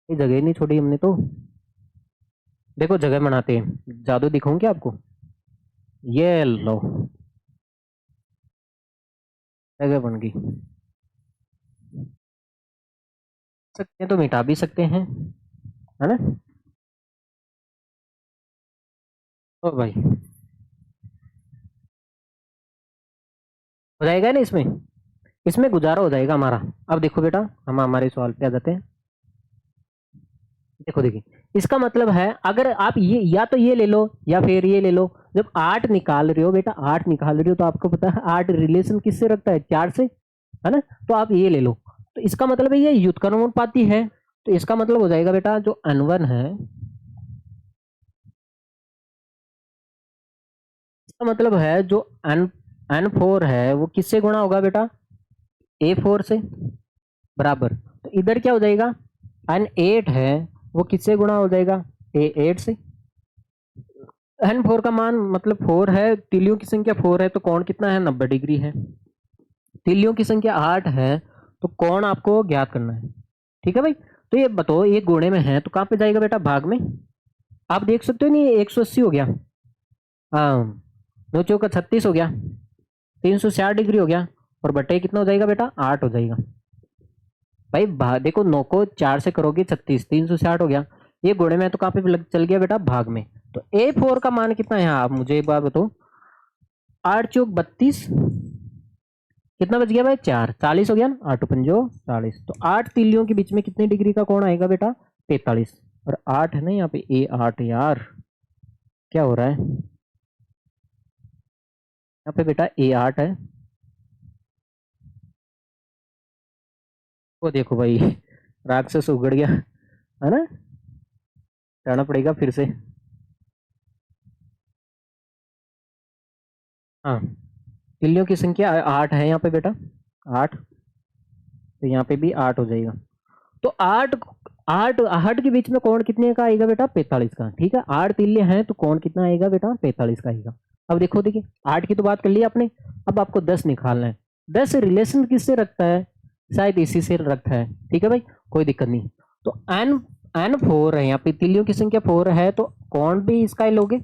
ये जगह ही नहीं छोड़ी हमने तो। देखो जगह बनाते हैं, जादू दिखाऊं क्या आपको, ये लो जगह बन गई, सकते हैं तो मिटा भी सकते हैं, है ना। ओ भाई हो जाएगा ना इसमें, इसमें गुजारा हो जाएगा हमारा। अब देखो बेटा हम हमारे सवाल पे आ जाते हैं। देखो देखिए, इसका मतलब है अगर आप ये या तो ये ले लो या फिर ये ले लो, जब 8 निकाल रहे हो बेटा, 8 निकाल रहे हो, तो आपको पता है 8 रिलेशन किससे रखता है, 4 से, है ना। तो आप ये ले लो, तो इसका मतलब है ये व्युत्क्रमानुपाती है, तो इसका मतलब हो जाएगा बेटा जो N1 है, इसका मतलब है जो N4 है वो किससे गुणा होगा बेटा, A4 से, बराबर। तो इधर क्या हो जाएगा, N8 है वो किससे गुणा हो जाएगा, A8 से। N4 का मान मतलब 4 है, तिलियों की संख्या 4 है, तो कोण कितना है 90 डिग्री है। तिलियों की संख्या 8 है, तो कोण आपको ज्ञात करना है, ठीक है भाई। तो ये बताओ ये गुणे में है तो कहाँ पे जाएगा बेटा, भाग में। आप देख सकते हो नहीं, 180 हो गया, हाँ, 9 का 36 हो गया, 360 डिग्री हो गया, और बटे कितना हो जाएगा बेटा 8 हो जाएगा। भाई देखो 9 को 4 से करोगे 36, 360 हो गया, ये गुणे में तो कहाँ पे चल गया बेटा, भाग में। तो A4 का मान कितना है, आप मुझे एक बार बताओ, 8 चौक 32, कितना बच गया भाई 4, 40 हो गया ना, 8 पंजो 40, तो 8 तिलियों के बीच में कितने डिग्री का कोण आएगा बेटा 45, और 8 है ना यहाँ पे A8, यार क्या हो रहा है यहाँ पे बेटा A8 है, वो देखो भाई राक्षस उगड़ गया, है ना, जाना पड़ेगा फिर से। हाँ, तिलियों की संख्या 8 है यहाँ पे बेटा, 8, तो यहाँ पे भी 8 हो जाएगा। तो 8 8 8 के बीच में कोण कितने का आएगा बेटा 45 का, ठीक है। 8 तिल्य हैं तो कोण कितना आएगा बेटा 45 का आएगा। अब देखो देखिए 8 की तो बात कर ली आपने, अब आपको 10 निकालना है। 10 रिलेशन किससे रखता है, शायद इसी से रखता है, ठीक है भाई, कोई दिक्कत नहीं। तो N4 है, यहाँ पे तिलियों की संख्या 4 है, तो कोण भी इसका ही लोगे,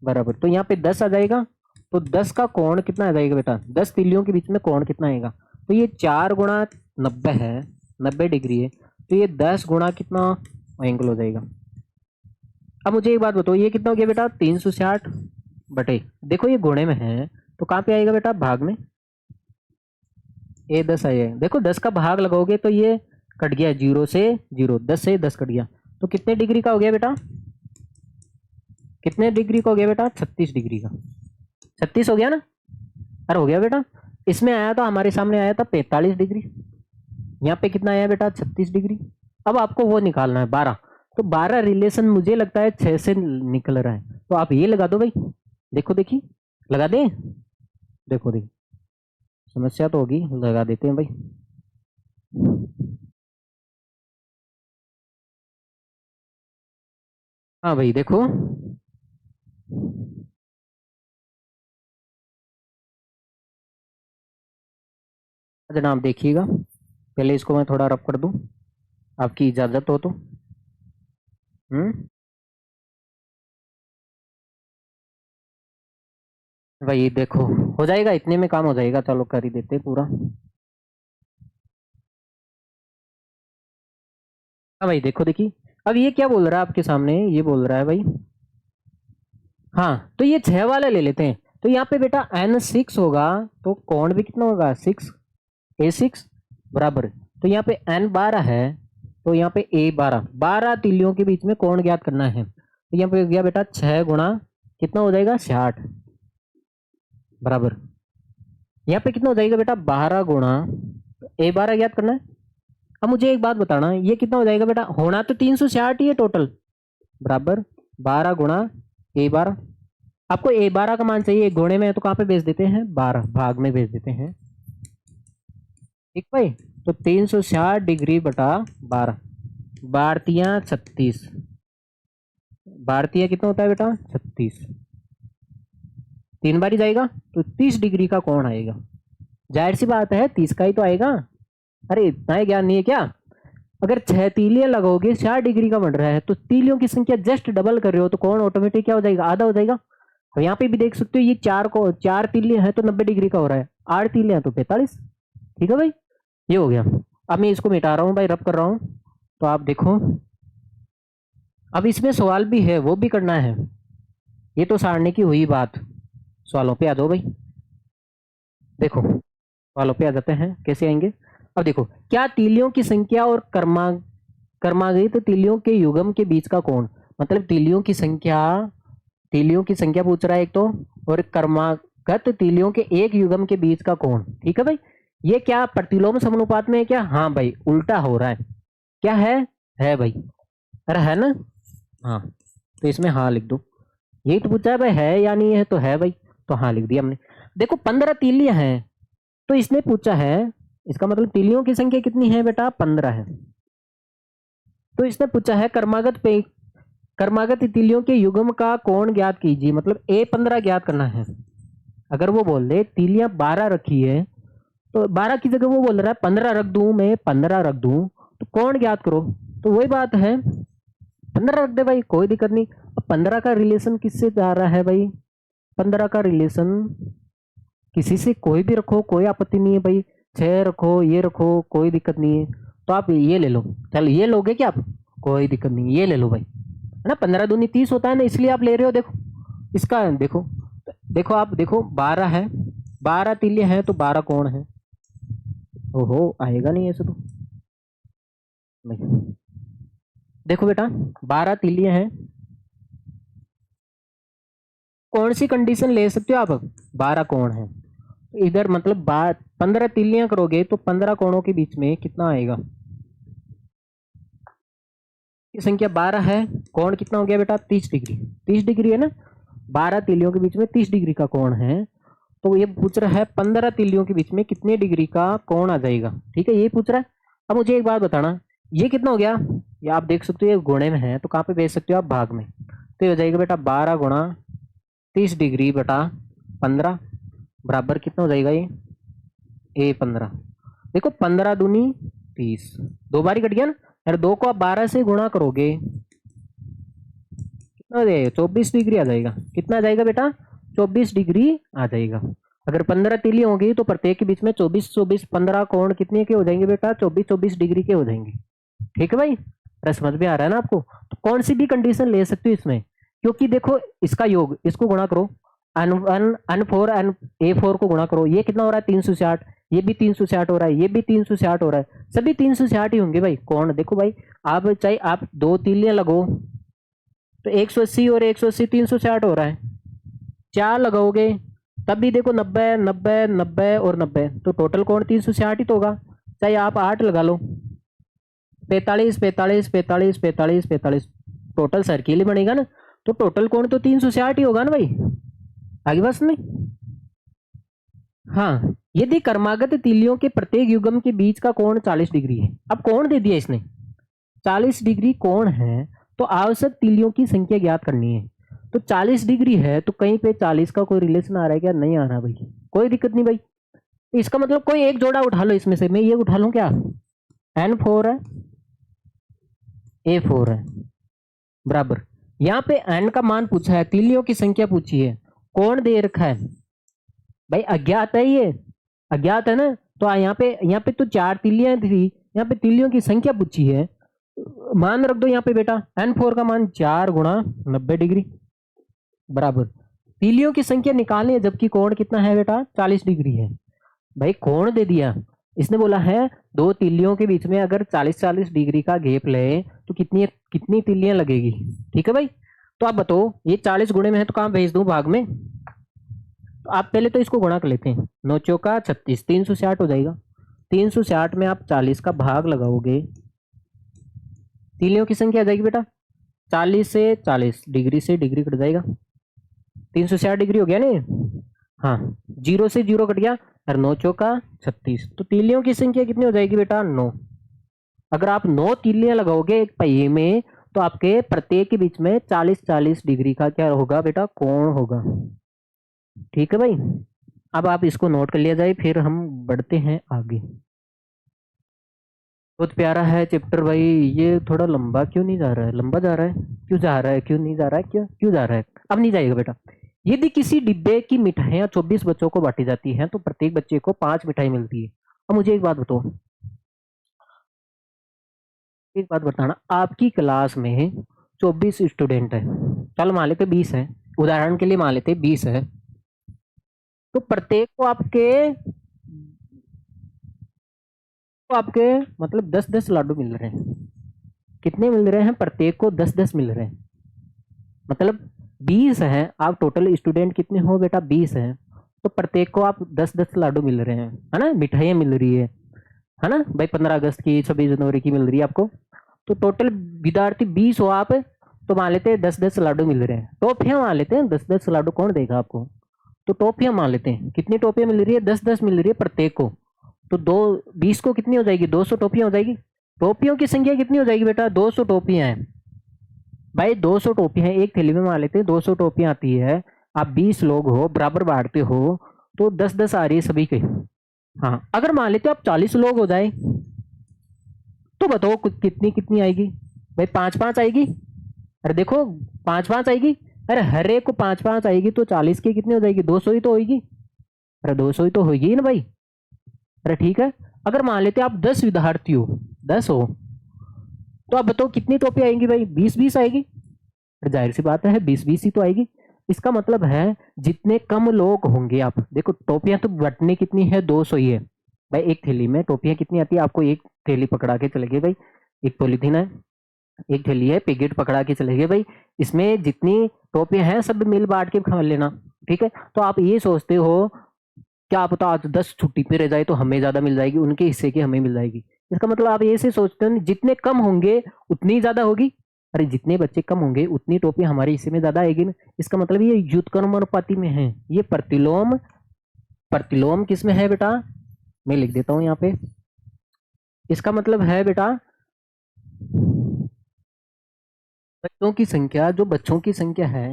बराबर। तो यहाँ पे 10 आ जाएगा, तो 10 का कोण कितना आ जाएगा बेटा, 10 तिलियों के बीच में कोण कितना आएगा, तो ये 4 गुणा 90 है, 90 डिग्री है, तो ये 10 गुणा कितना एंगल हो जाएगा। अब मुझे एक बात बताओ, ये कितना हो गया बेटा 360 बटे, देखो ये गुणे में है तो कहाँ पे आएगा बेटा भाग में, A10 आएगा। देखो 10 का भाग लगाओगे तो ये कट गया, 0 से 0, 10 से 10 कट गया, तो कितने डिग्री का हो गया बेटा, कितने डिग्री का हो गया बेटा 36 डिग्री का, 36 हो गया ना, अरे हो गया बेटा। इसमें आया था, हमारे सामने आया था 45 डिग्री, यहाँ पे कितना आया बेटा 36 डिग्री। अब आपको वो निकालना है 12, तो 12 रिलेशन मुझे लगता है 6 से निकल रहा है, तो आप ये लगा दो भाई, देखो देखिए लगा दें, देखो देखिए समस्या तो होगी, लगा देते हैं भाई। हाँ भाई देखो, जनाब देखिएगा, पहले इसको मैं थोड़ा रब कर दूं, आपकी इजाजत हो तो। भाई देखो हो जाएगा, इतने में काम हो जाएगा, चलो कर ही देते पूरा। हाँ भाई देखो देखिए, अब ये क्या बोल रहा है आपके सामने, ये बोल रहा है भाई, हाँ तो ये 6 वाला ले लेते हैं, तो यहाँ पे बेटा N6 होगा, तो कोण भी कितना होगा 6, A6 बराबर, तो यहाँ पे N12 है, तो यहाँ पे A12, 12 तीलियों के बीच में कोण ज्ञात करना है, तो यहाँ पे हो गया बेटा 6 गुणा कितना हो जाएगा 60 बराबर, यहाँ पे कितना हो जाएगा बेटा 12 गुणा A12 ज्ञात करना है। अब मुझे एक बात बताना, ये कितना हो जाएगा बेटा, होना तो 360 ही है टोटल, बराबर 12 गुणा A12, आपको A12 का मान चाहिए, गुणे में है तो कहाँ पे भेज देते हैं 12, भाग में भेज देते हैं, ठीक भाई। तो 360 डिग्री बटा 12, भारतीय 36, भारतीय कितना होता है बेटा 36, 3 बार ही जाएगा तो 30 डिग्री का कोण आएगा, जाहिर सी बात है 30 का ही तो आएगा, अरे इतना ही ज्ञान नहीं है क्या। अगर 6 तीलियां लगोगे 60 डिग्री का बन रहा है, तो तीलियों की संख्या जस्ट डबल कर रहे हो, तो कोण ऑटोमेटिक क्या हो जाएगा, आधा हो जाएगा। तो यहाँ पे भी देख सकते हो, ये 4 तीलियां है तो 90 डिग्री का हो रहा है, 8 तीलियां तो 45, ठीक है भाई, ये हो गया। अब मैं इसको मिटा रहा हूँ भाई, रब कर रहा हूँ, तो आप देखो, अब इसमें सवाल भी है, वो भी करना है, ये तो सारणी की हुई बात, सवालों पे आ जाओ भाई, देखो सवालों पे आ जाते हैं, कैसे आएंगे। अब देखो, क्या तीलियों की संख्या और क्रमागत तीलियों के युग्म के बीच का कोण, मतलब तीलियों की संख्या पूछ रहा है एक तो, और क्रमागत तीलियों के एक युग्म के बीच का कोण, ठीक है भाई। ये क्या प्रतिलोम समानुपात में है क्या, हाँ भाई उल्टा हो रहा है, क्या है भाई, अरे है ना, हाँ तो इसमें हाँ लिख दो, यही तो पूछा है भाई, है या नहीं है, तो है भाई, तो हाँ लिख दिया हमने। देखो 15 तीलियां हैं, तो इसने पूछा है, इसका मतलब तीलियों की संख्या कितनी है बेटा 15 है, तो इसने पूछा है क्रमागत तीलियों के युग्म का कोण ज्ञात कीजिए, मतलब A15 ज्ञात करना है। अगर वो बोल दे तीलियां 12 रखी है, तो 12 की जगह वो बोल रहा है 15 रख दूं, मैं 15 रख दूं, तो कोण ज्ञात करो, तो वही बात है 15 रख दे भाई, कोई दिक्कत नहीं। अब 15 का रिलेशन किससे जा रहा है भाई, 15 का रिलेशन किसी से कोई भी रखो, कोई आपत्ति नहीं है भाई, 6 रखो, ये रखो, कोई दिक्कत नहीं है, तो आप ये ले लो, चल ये लोगे क्या आप, कोई दिक्कत नहीं, ये ले लो भाई, है ना, 15 दूनी 30 होता है ना, इसलिए आप ले रहे हो। देखो इसका देखो, देखो आप देखो 12 है, 12 तीले हैं तो 12 कोण है, ओहो आएगा नहीं ऐसे तो नहीं। देखो बेटा 12 तीलियां हैं, कौन सी कंडीशन ले सकते हो आप, 12 कोण है, तो इधर मतलब 15 तीलियां करोगे तो 15 कोणों के बीच में कितना आएगा, की संख्या 12 है, कोण कितना हो गया बेटा 30 डिग्री, 30 डिग्री है ना, 12 तीलियों के बीच में 30 डिग्री का कोण है, तो ये पूछ रहा है 15 तीलियों के बीच में कितने डिग्री का कोण आ जाएगा, ठीक है ये पूछ रहा है। अब मुझे एक बात बताना, ये कितना हो गया, ये आप देख सकते हो ये गुणे में है, तो कहाँ पे भेज सकते हो आप भाग में, तो ये हो जाएगा बेटा 12 गुणा 30 डिग्री बटा 15 बराबर कितना हो जाएगा ये A15। देखो 15 दूनी 30, 2 बार ही कट गया ना यार, 2 को आप 12 से गुणा करोगे कितना हो जाएगा 24 डिग्री आ जाएगा, कितना आ जाएगा बेटा 24 डिग्री आ जाएगा। अगर 15 तीली होगी तो प्रत्येक के बीच में 24 24 15 कोण कितने के हो जाएंगे बेटा 24 24 डिग्री के हो जाएंगे, ठीक है भाई। अरे समझ में आ रहा है ना आपको? तो कौन सी भी कंडीशन ले सकते हो इसमें, क्योंकि देखो इसका योग, इसको गुणा करो, N4 को गुणा करो, ये कितना हो रहा है 360, ये भी 360 हो रहा है, ये भी 360 हो रहा है, सभी 360 ही होंगे भाई। कौन देखो भाई, आप चाहे आप दो तीलियां लगो तो 180 और 180 360 हो रहा है, चार लगाओगे तब भी देखो 90 90 90 और 90, तो टोटल कोण 360 ही तो होगा। चाहे आप 8 लगा लो, 45 45 45 45 45, टोटल सर्किल ही बनेगा ना, तो टोटल कोण तो 360 ही होगा ना भाई। आगे बस में, हाँ, यदि क्रमागत तीलियों के प्रत्येक युग्म के बीच का कोण 40 डिग्री है, अब कोण दे दिया इसने 40 डिग्री कोण है, तो आवश्यक तीलियों की संख्या ज्ञात करनी है। तो 40 डिग्री है तो कहीं पे 40 का कोई रिलेशन आ रहा है क्या? नहीं आ रहा भाई, कोई दिक्कत नहीं भाई। इसका मतलब कोई एक जोड़ा उठा लो इसमें से, मैं ये उठा लूं क्या, N4 है A4 है बराबर, यहाँ पे N का मान पूछा है, तीलियों की संख्या पूछी है, कोण दे रखा है भाई, अज्ञात है ये, अज्ञात है ना, तो यहाँ पे तो चार तीलियां थी, यहाँ पे तीलियों की संख्या पूछी है, मान रख दो यहाँ पे बेटा, N4 का मान 4 × 90 डिग्री बराबर, तीलियों की संख्या निकालनी है जबकि कोण कितना है बेटा 40 डिग्री है। भाई कोण दे दिया, इसने बोला है दो तीलियों के बीच में अगर 40-40 डिग्री का गैप ले तो कितनी कितनी तीलियां लगेगी, ठीक है भाई। तो आप बताओ ये 40 गुणे में है तो कहाँ भेज दूं, भाग में? तो आप पहले तो इसको गुणा कर लेते हैं, 9 चौका 36, 360 हो जाएगा, 360 में आप 40 का भाग लगाओगे, तीलियों की संख्या आ जाएगी बेटा 40 से 40 डिग्री से डिग्री कट जाएगा, 360 डिग्री हो गया नहीं, हाँ, जीरो से जीरो कट गया, और 9 चौका 36, तो तीलियों की संख्या कितनी हो जाएगी बेटा 9। अगर आप 9 तीलियां लगाओगे एक पहिए में तो आपके प्रत्येक के बीच में 40-40 डिग्री का क्या होगा बेटा, कोण होगा, ठीक है भाई। अब आप इसको नोट कर लिया जाए, फिर हम बढ़ते हैं आगे। बहुत प्यारा है चैप्टर भाई, ये थोड़ा लंबा क्यों नहीं जा रहा है, लंबा जा रहा है, क्यों जा रहा है, क्यों नहीं जा रहा है, क्यों क्यों जा रहा है, अब नहीं जाएगा बेटा। यदि किसी डिब्बे की मिठाइयाँ 24 बच्चों को बांटी जाती हैं तो प्रत्येक बच्चे को 5 मिठाई मिलती है। अब मुझे एक बात बताओ, एक बात बताना, आपकी क्लास में 24 स्टूडेंट है, चलो मान लेते 20 है, उदाहरण के लिए मान लेते 20 है, तो प्रत्येक को आपके मतलब 10-10 लाडू मिल रहे हैं, कितने मिल रहे हैं, प्रत्येक को 10-10 मिल रहे हैं, मतलब 20 है, आप टोटल स्टूडेंट कितने हो बेटा 20 है, तो प्रत्येक को आप 10-10 लाडू मिल रहे हैं, है ना, मिठाइयाँ मिल रही है ना भाई, 15 अगस्त की 26 जनवरी की मिल रही है आपको, तो टोटल विद्यार्थी 20 हो आप, तो मान लेते हैं 10-10 लाडू मिल रहे हैं, टॉफियां मान लेते हैं 10-10 लाडू कौन देगा आपको, तो टॉफियां मान लेते हैं, कितनी टॉफियां मिल रही है 10-10 मिल रही है प्रत्येक को, तो दो 20 को कितनी हो जाएगी 200 टॉफियां हो जाएगी, टॉफियों की संख्या कितनी हो जाएगी बेटा 200 टॉफियां हैं भाई, 200 टॉफियां हैं एक थैली में, मान लेते हैं 200 टॉफियां आती है, आप 20 लोग हो बराबर बांटते हो, तो 10-10 आ रही है सभी के। हाँ, अगर मान लेते हो आप 40 लोग हो जाए तो बताओ कितनी कितनी आएगी भाई, 5-5 आएगी, अरे देखो 5-5 आएगी, अरे हर एक को 5-5 आएगी, तो 40 की कितनी हो जाएगी 200 ही तो होगी, अरे 200 ही तो होगी ना भाई। अरे ठीक है, अगर मान लेते आप 10 विद्यार्थी हो, 10 हो, तो आप बताओ कितनी टोपी आएंगी भाई, 20-20 आएगी, अरे जाहिर सी बात है 20-20 ही तो आएगी। इसका मतलब है जितने कम लोग होंगे, आप देखो टोपियां तो बटने कितनी है 200 ही है भाई, एक थैली में टोपियां कितनी आती है आपको, एक थैली पकड़ा के चले गए भाई, एक पॉलीथीन है, एक थैली है, पैकेट पकड़ा के चले गए भाई, इसमें जितनी टोपियां हैं सब मिल बांट के खा लेना, ठीक है। तो आप ये सोचते हो क्या पता आज 10 छुट्टी पे रह जाए तो हमें ज्यादा मिल जाएगी, उनके हिस्से की हमें मिल जाएगी, इसका मतलब आप ऐसे सोचते हो जितने कम होंगे उतनी ज्यादा होगी, अरे जितने बच्चे कम होंगे उतनी टोपी हमारे हिस्से में ज्यादा आएगी ना, इसका मतलब ये व्युत्क्रमानुपाती में है, ये प्रतिलोम, प्रतिलोम किस में है बेटा, मैं लिख देता हूं यहाँ पे, इसका मतलब है बेटा बच्चों की संख्या, जो बच्चों की संख्या है,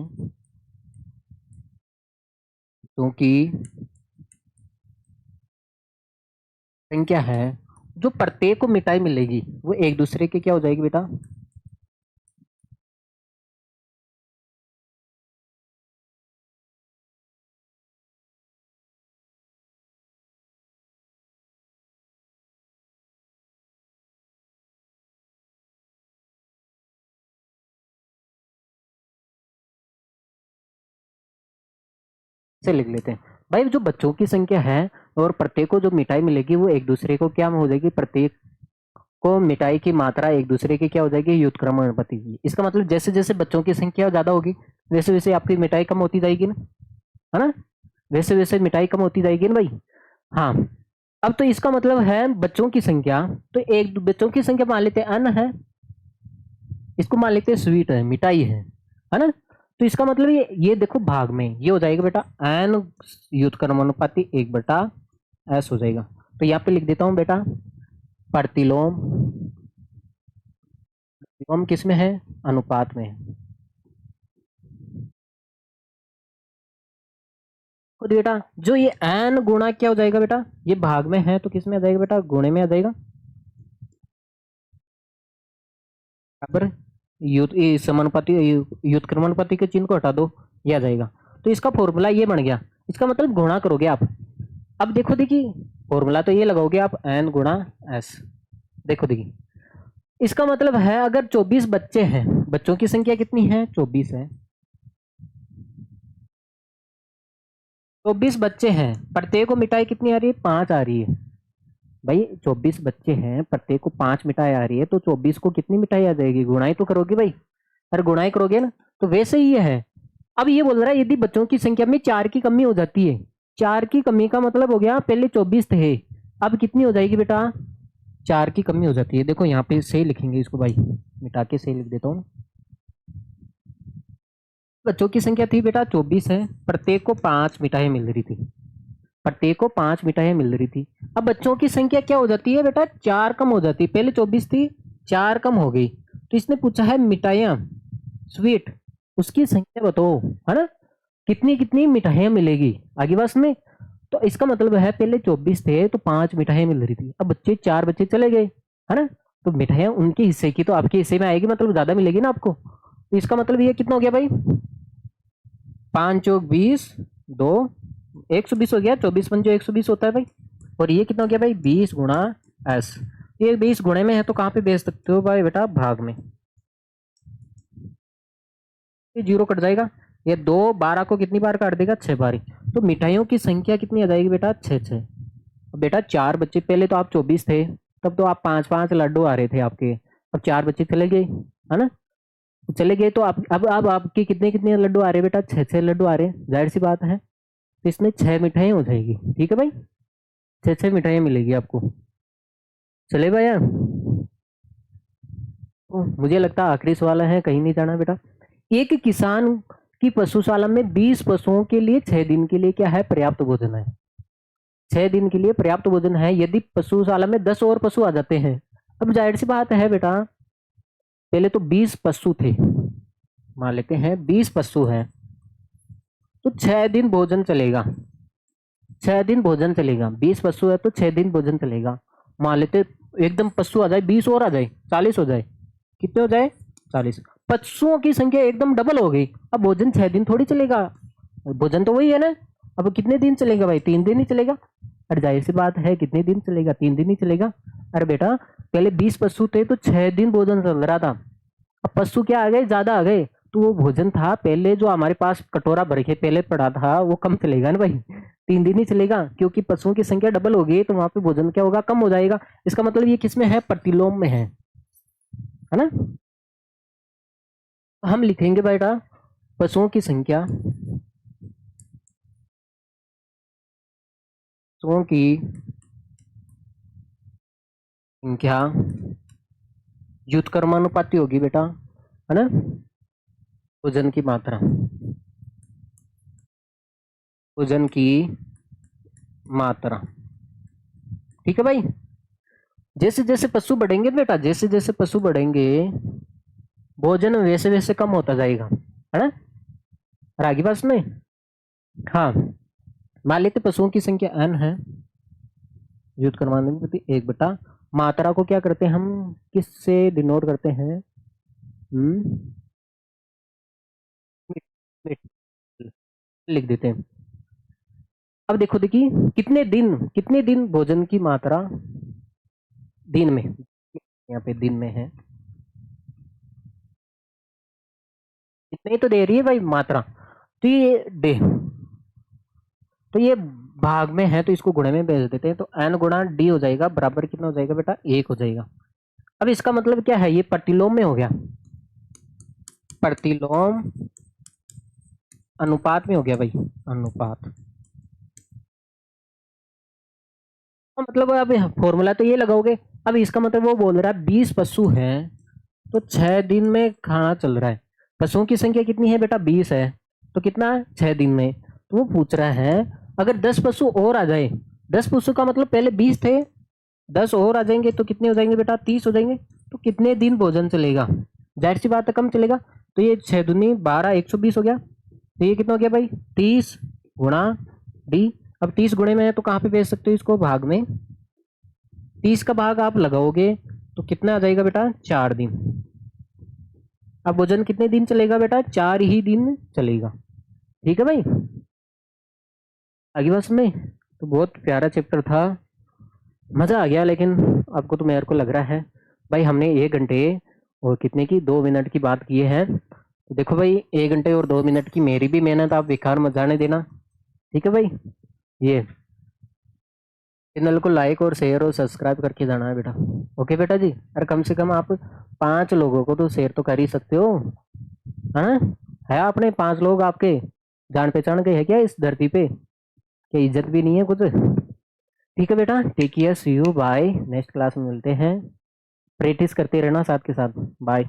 क्योंकि संख्या है, जो प्रत्येक को मिठाई मिलेगी वो एक दूसरे के क्या हो जाएगी बेटा, से लिख लेते हैं भाई। जो बच्चों की संख्या है और प्रत्येक को जो मिठाई मिलेगी वो एक दूसरे को क्या हो जाएगी, प्रत्येक को मिठाई की मात्रा एक दूसरे की क्या हो जाएगी, व्युत्क्रम अनुपाती की। इसका मतलब जैसे जैसे बच्चों की संख्या ज्यादा होगी वैसे वैसे आपकी मिठाई कम होती जाएगी ना, है ना, वैसे वैसे मिठाई कम होती जाएगी ना भाई। हाँ, अब तो इसका मतलब है बच्चों की संख्या, तो एक बच्चों की संख्या मान लेते हैं n है, इसको मान लेते हैं स्वीट है, मिठाई है ना। तो इसका मतलब ये देखो भाग में ये हो जाएगा बेटा n व्युत्क्रमानुपाती 1/s हो जाएगा। तो यहाँ पे लिख देता हूँ बेटा प्रतिलोम, प्रतिलोम किस में है, अनुपात में है। तो बेटा जो ये n गुणा क्या हो जाएगा बेटा, ये भाग में है तो किस में आ जाएगा बेटा, गुणे में आ जाएगा, बराबर। समानुपाती व्युत्क्रमानुपाती के चिन्ह को हटा दो, ये आ जाएगा। तो इसका फॉर्मूला ये बन गया, इसका मतलब गुणा करोगे आप। अब देखो देखिए फॉर्मूला तो ये लगाओगे आप n गुणा s, देखो देखिए इसका मतलब है अगर 24 बच्चे हैं, बच्चों की संख्या कितनी है, 24 है, 24 बच्चे हैं, प्रत्येक को मिठाई कितनी आ रही है, 5 आ रही है भाई। 24 बच्चे हैं, प्रत्येक को 5 मिठाई आ रही है, तो 24 को कितनी मिठाई आ जाएगी, गुणाई तो करोगे भाई, अरे गुणाई करोगे ना, तो वैसे ही ये है। अब ये बोल रहा है यदि बच्चों की संख्या में 4 की कमी हो जाती है, 4 की कमी का मतलब हो गया पहले 24 थे, अब कितनी हो जाएगी बेटा, 4 की कमी हो जाती है। देखो यहाँ पे सही लिखेंगे इसको भाई, मिटा के सही लिख देता हूँ। बच्चों की संख्या थी बेटा 24 है, प्रत्येक को 5 मिठाई मिल रही थी, प्रत्येक को 5 मिठाई मिल रही थी। अब बच्चों की संख्या क्या हो जाती है बेटा, 4 कम हो जाती है, पहले 24 थी 4 कम हो गई, तो इसने पूछा है मिठाइयाँ स्वीट, उसकी संख्या बताओ, है ना, कितनी कितनी मिठाइयाँ मिलेगी आगे बस में। तो इसका मतलब है पहले 24 थे तो 5 मिठाइयाँ मिल रही थी, अब बच्चे 4 बच्चे चले गए, है ना, तो मिठाइयाँ उनके हिस्से की तो आपके हिस्से में आएगी, मतलब ज्यादा मिलेगी ना आपको। तो इसका मतलब ये कितना हो गया भाई, 5 चौक 20, 2 120 हो गया, 24 पंचो 120 होता है भाई। और ये कितना हो गया भाई, 20 गुणा एस, ये 20 गुणे में है तो कहाँ पे भेज सकते हो भाई बेटा, भाग में, ये जीरो कट जाएगा, ये 2 12 को कितनी बार काट देगा, 6 बार। तो मिठाइयों की संख्या कितनी आ जाएगी बेटा, 6 6। बेटा 4 बच्चे, पहले तो आप 24 थे, तब तो आप 5 5 लड्डू आ रहे थे आपके, अब 4 बच्चे चले गए, है ना, तो चले गए तो आप अब आपके कितने कितने लड्डू आ रहे हैं बेटा, 6 6 लड्डू आ रहे हैं, जाहिर सी बात है। तो इसमें 6 मिठाई हो जाएगी, ठीक है भाई, 6 6 मिठाई मिलेगी आपको, चलेगा यार। तो मुझे लगता है आखिरी सवाल है, कहीं नहीं जाना बेटा। एक किसान की पशुशाला में 20 पशुओं के लिए 6 दिन के लिए क्या है, पर्याप्त भोजन है, 6 दिन के लिए पर्याप्त भोजन है। यदि पशुशाला में 10 और पशु आ जाते हैं, अब जाहिर सी बात है बेटा, पहले तो 20 पशु थे, मान लेते हैं 20 पशु हैं, तो 6 दिन भोजन चलेगा, 6 दिन भोजन चलेगा, 20 पशु है तो 6 दिन भोजन चलेगा। मान लेते एकदम पशु आ जाए 20 और आ जाए, 40 हो जाए, कितने हो जाए, 40। पशुओं की संख्या एकदम डबल हो गई, अब भोजन 6 दिन थोड़ी चलेगा, भोजन तो वही है ना, अब कितने दिन चलेगा भाई, 3 दिन ही चलेगा। अरे जाहिर सी बात है कितने दिन चलेगा, 3 दिन ही चलेगा। अरे बेटा पहले 20 पशु थे तो 6 दिन भोजन चल रहा था, अब पशु क्या आ गए, ज्यादा आ गए, तो वो भोजन था पहले जो हमारे पास कटोरा भर के पहले पड़ा था वो कम चलेगा ना भाई, 3 दिन ही चलेगा, क्योंकि पशुओं की संख्या डबल हो गई तो वहां पे भोजन क्या होगा, कम हो जाएगा। इसका मतलब ये किस में है, प्रतिलोम में है ना। तो हम लिखेंगे बेटा पशुओं की संख्या, पशुओं की संख्या व्युत्क्रमानुपाती होगी बेटा, है ना, भोजन की मात्रा, भोजन की मात्रा, ठीक है भाई। जैसे जैसे पशु बढ़ेंगे बेटा, जैसे जैसे पशु बढ़ेंगे भोजन वैसे वैसे कम होता जाएगा, है ना, और आगे पास में। हाँ, मान लेते पशुओं की संख्या n है, युद्ध करवाने में प्रति 1/, मात्रा को क्या करते हैं हम, किससे डिनोट करते हैं, लिख देते हैं। अब देखो देखिए कितने दिन भोजन की मात्रा दिन में, यहाँ पे दिन में है, इतने ही तो दे रही है भाई मात्रा, तो ये डे, तो ये भाग में है तो इसको गुणे में भेज देते हैं, तो n गुणा डी हो जाएगा बराबर कितना हो जाएगा बेटा, 1 हो जाएगा। अब इसका मतलब क्या है, ये प्रतिलोम में हो गया, प्रतिलोम अनुपात में हो गया भाई, अनुपात। तो मतलब अब फॉर्मूला तो ये लगाओगे। अब इसका मतलब वो बोल रहा है 20 पशु हैं तो 6 दिन में खाना चल रहा है। पशुओं की संख्या कितनी है बेटा, 20 है, तो कितना 6 दिन में। तो वो पूछ रहा है अगर 10 पशु और आ जाए, 10 पशु का मतलब पहले 20 थे, 10 और आ जाएंगे तो कितने हो जाएंगे बेटा, 30 हो जाएंगे। तो कितने दिन भोजन चलेगा, जाहिर सी बात है कम चलेगा। तो ये 6 दूनी 12, 120 हो गया। तो ये कितना हो गया भाई, 30 गुणा डी। अब 30 गुणे में है तो कहाँ पे भेज सकते हो इसको, भाग में। 30 का भाग आप लगाओगे तो कितना आ जाएगा बेटा, 4 दिन। अब भोजन कितने दिन चलेगा बेटा, 4 ही दिन चलेगा। ठीक है भाई, आगे बात में। तो बहुत प्यारा चैप्टर था, मजा आ गया। लेकिन आपको तो मेरे को लग रहा है भाई हमने 1 घंटे और कितने की 2 मिनट की बात किए हैं। तो देखो भाई 1 घंटे और 2 मिनट की मेरी भी मेहनत आप बेकार मत जाने देना। ठीक है भाई, ये चैनल को लाइक और शेयर और सब्सक्राइब करके जाना है बेटा। ओके बेटा जी, अरे कम से कम आप 5 लोगों को तो शेयर तो कर ही सकते हो, हाँ। है आपने 5 लोग आपके जान पहचान के है क्या इस धरती पे, क्या इज्जत भी नहीं है कुछ। ठीक है बेटा, take care, see you, bye, next class में मिलते हैं। प्रैक्टिस करते रहना साथ के साथ, बाय।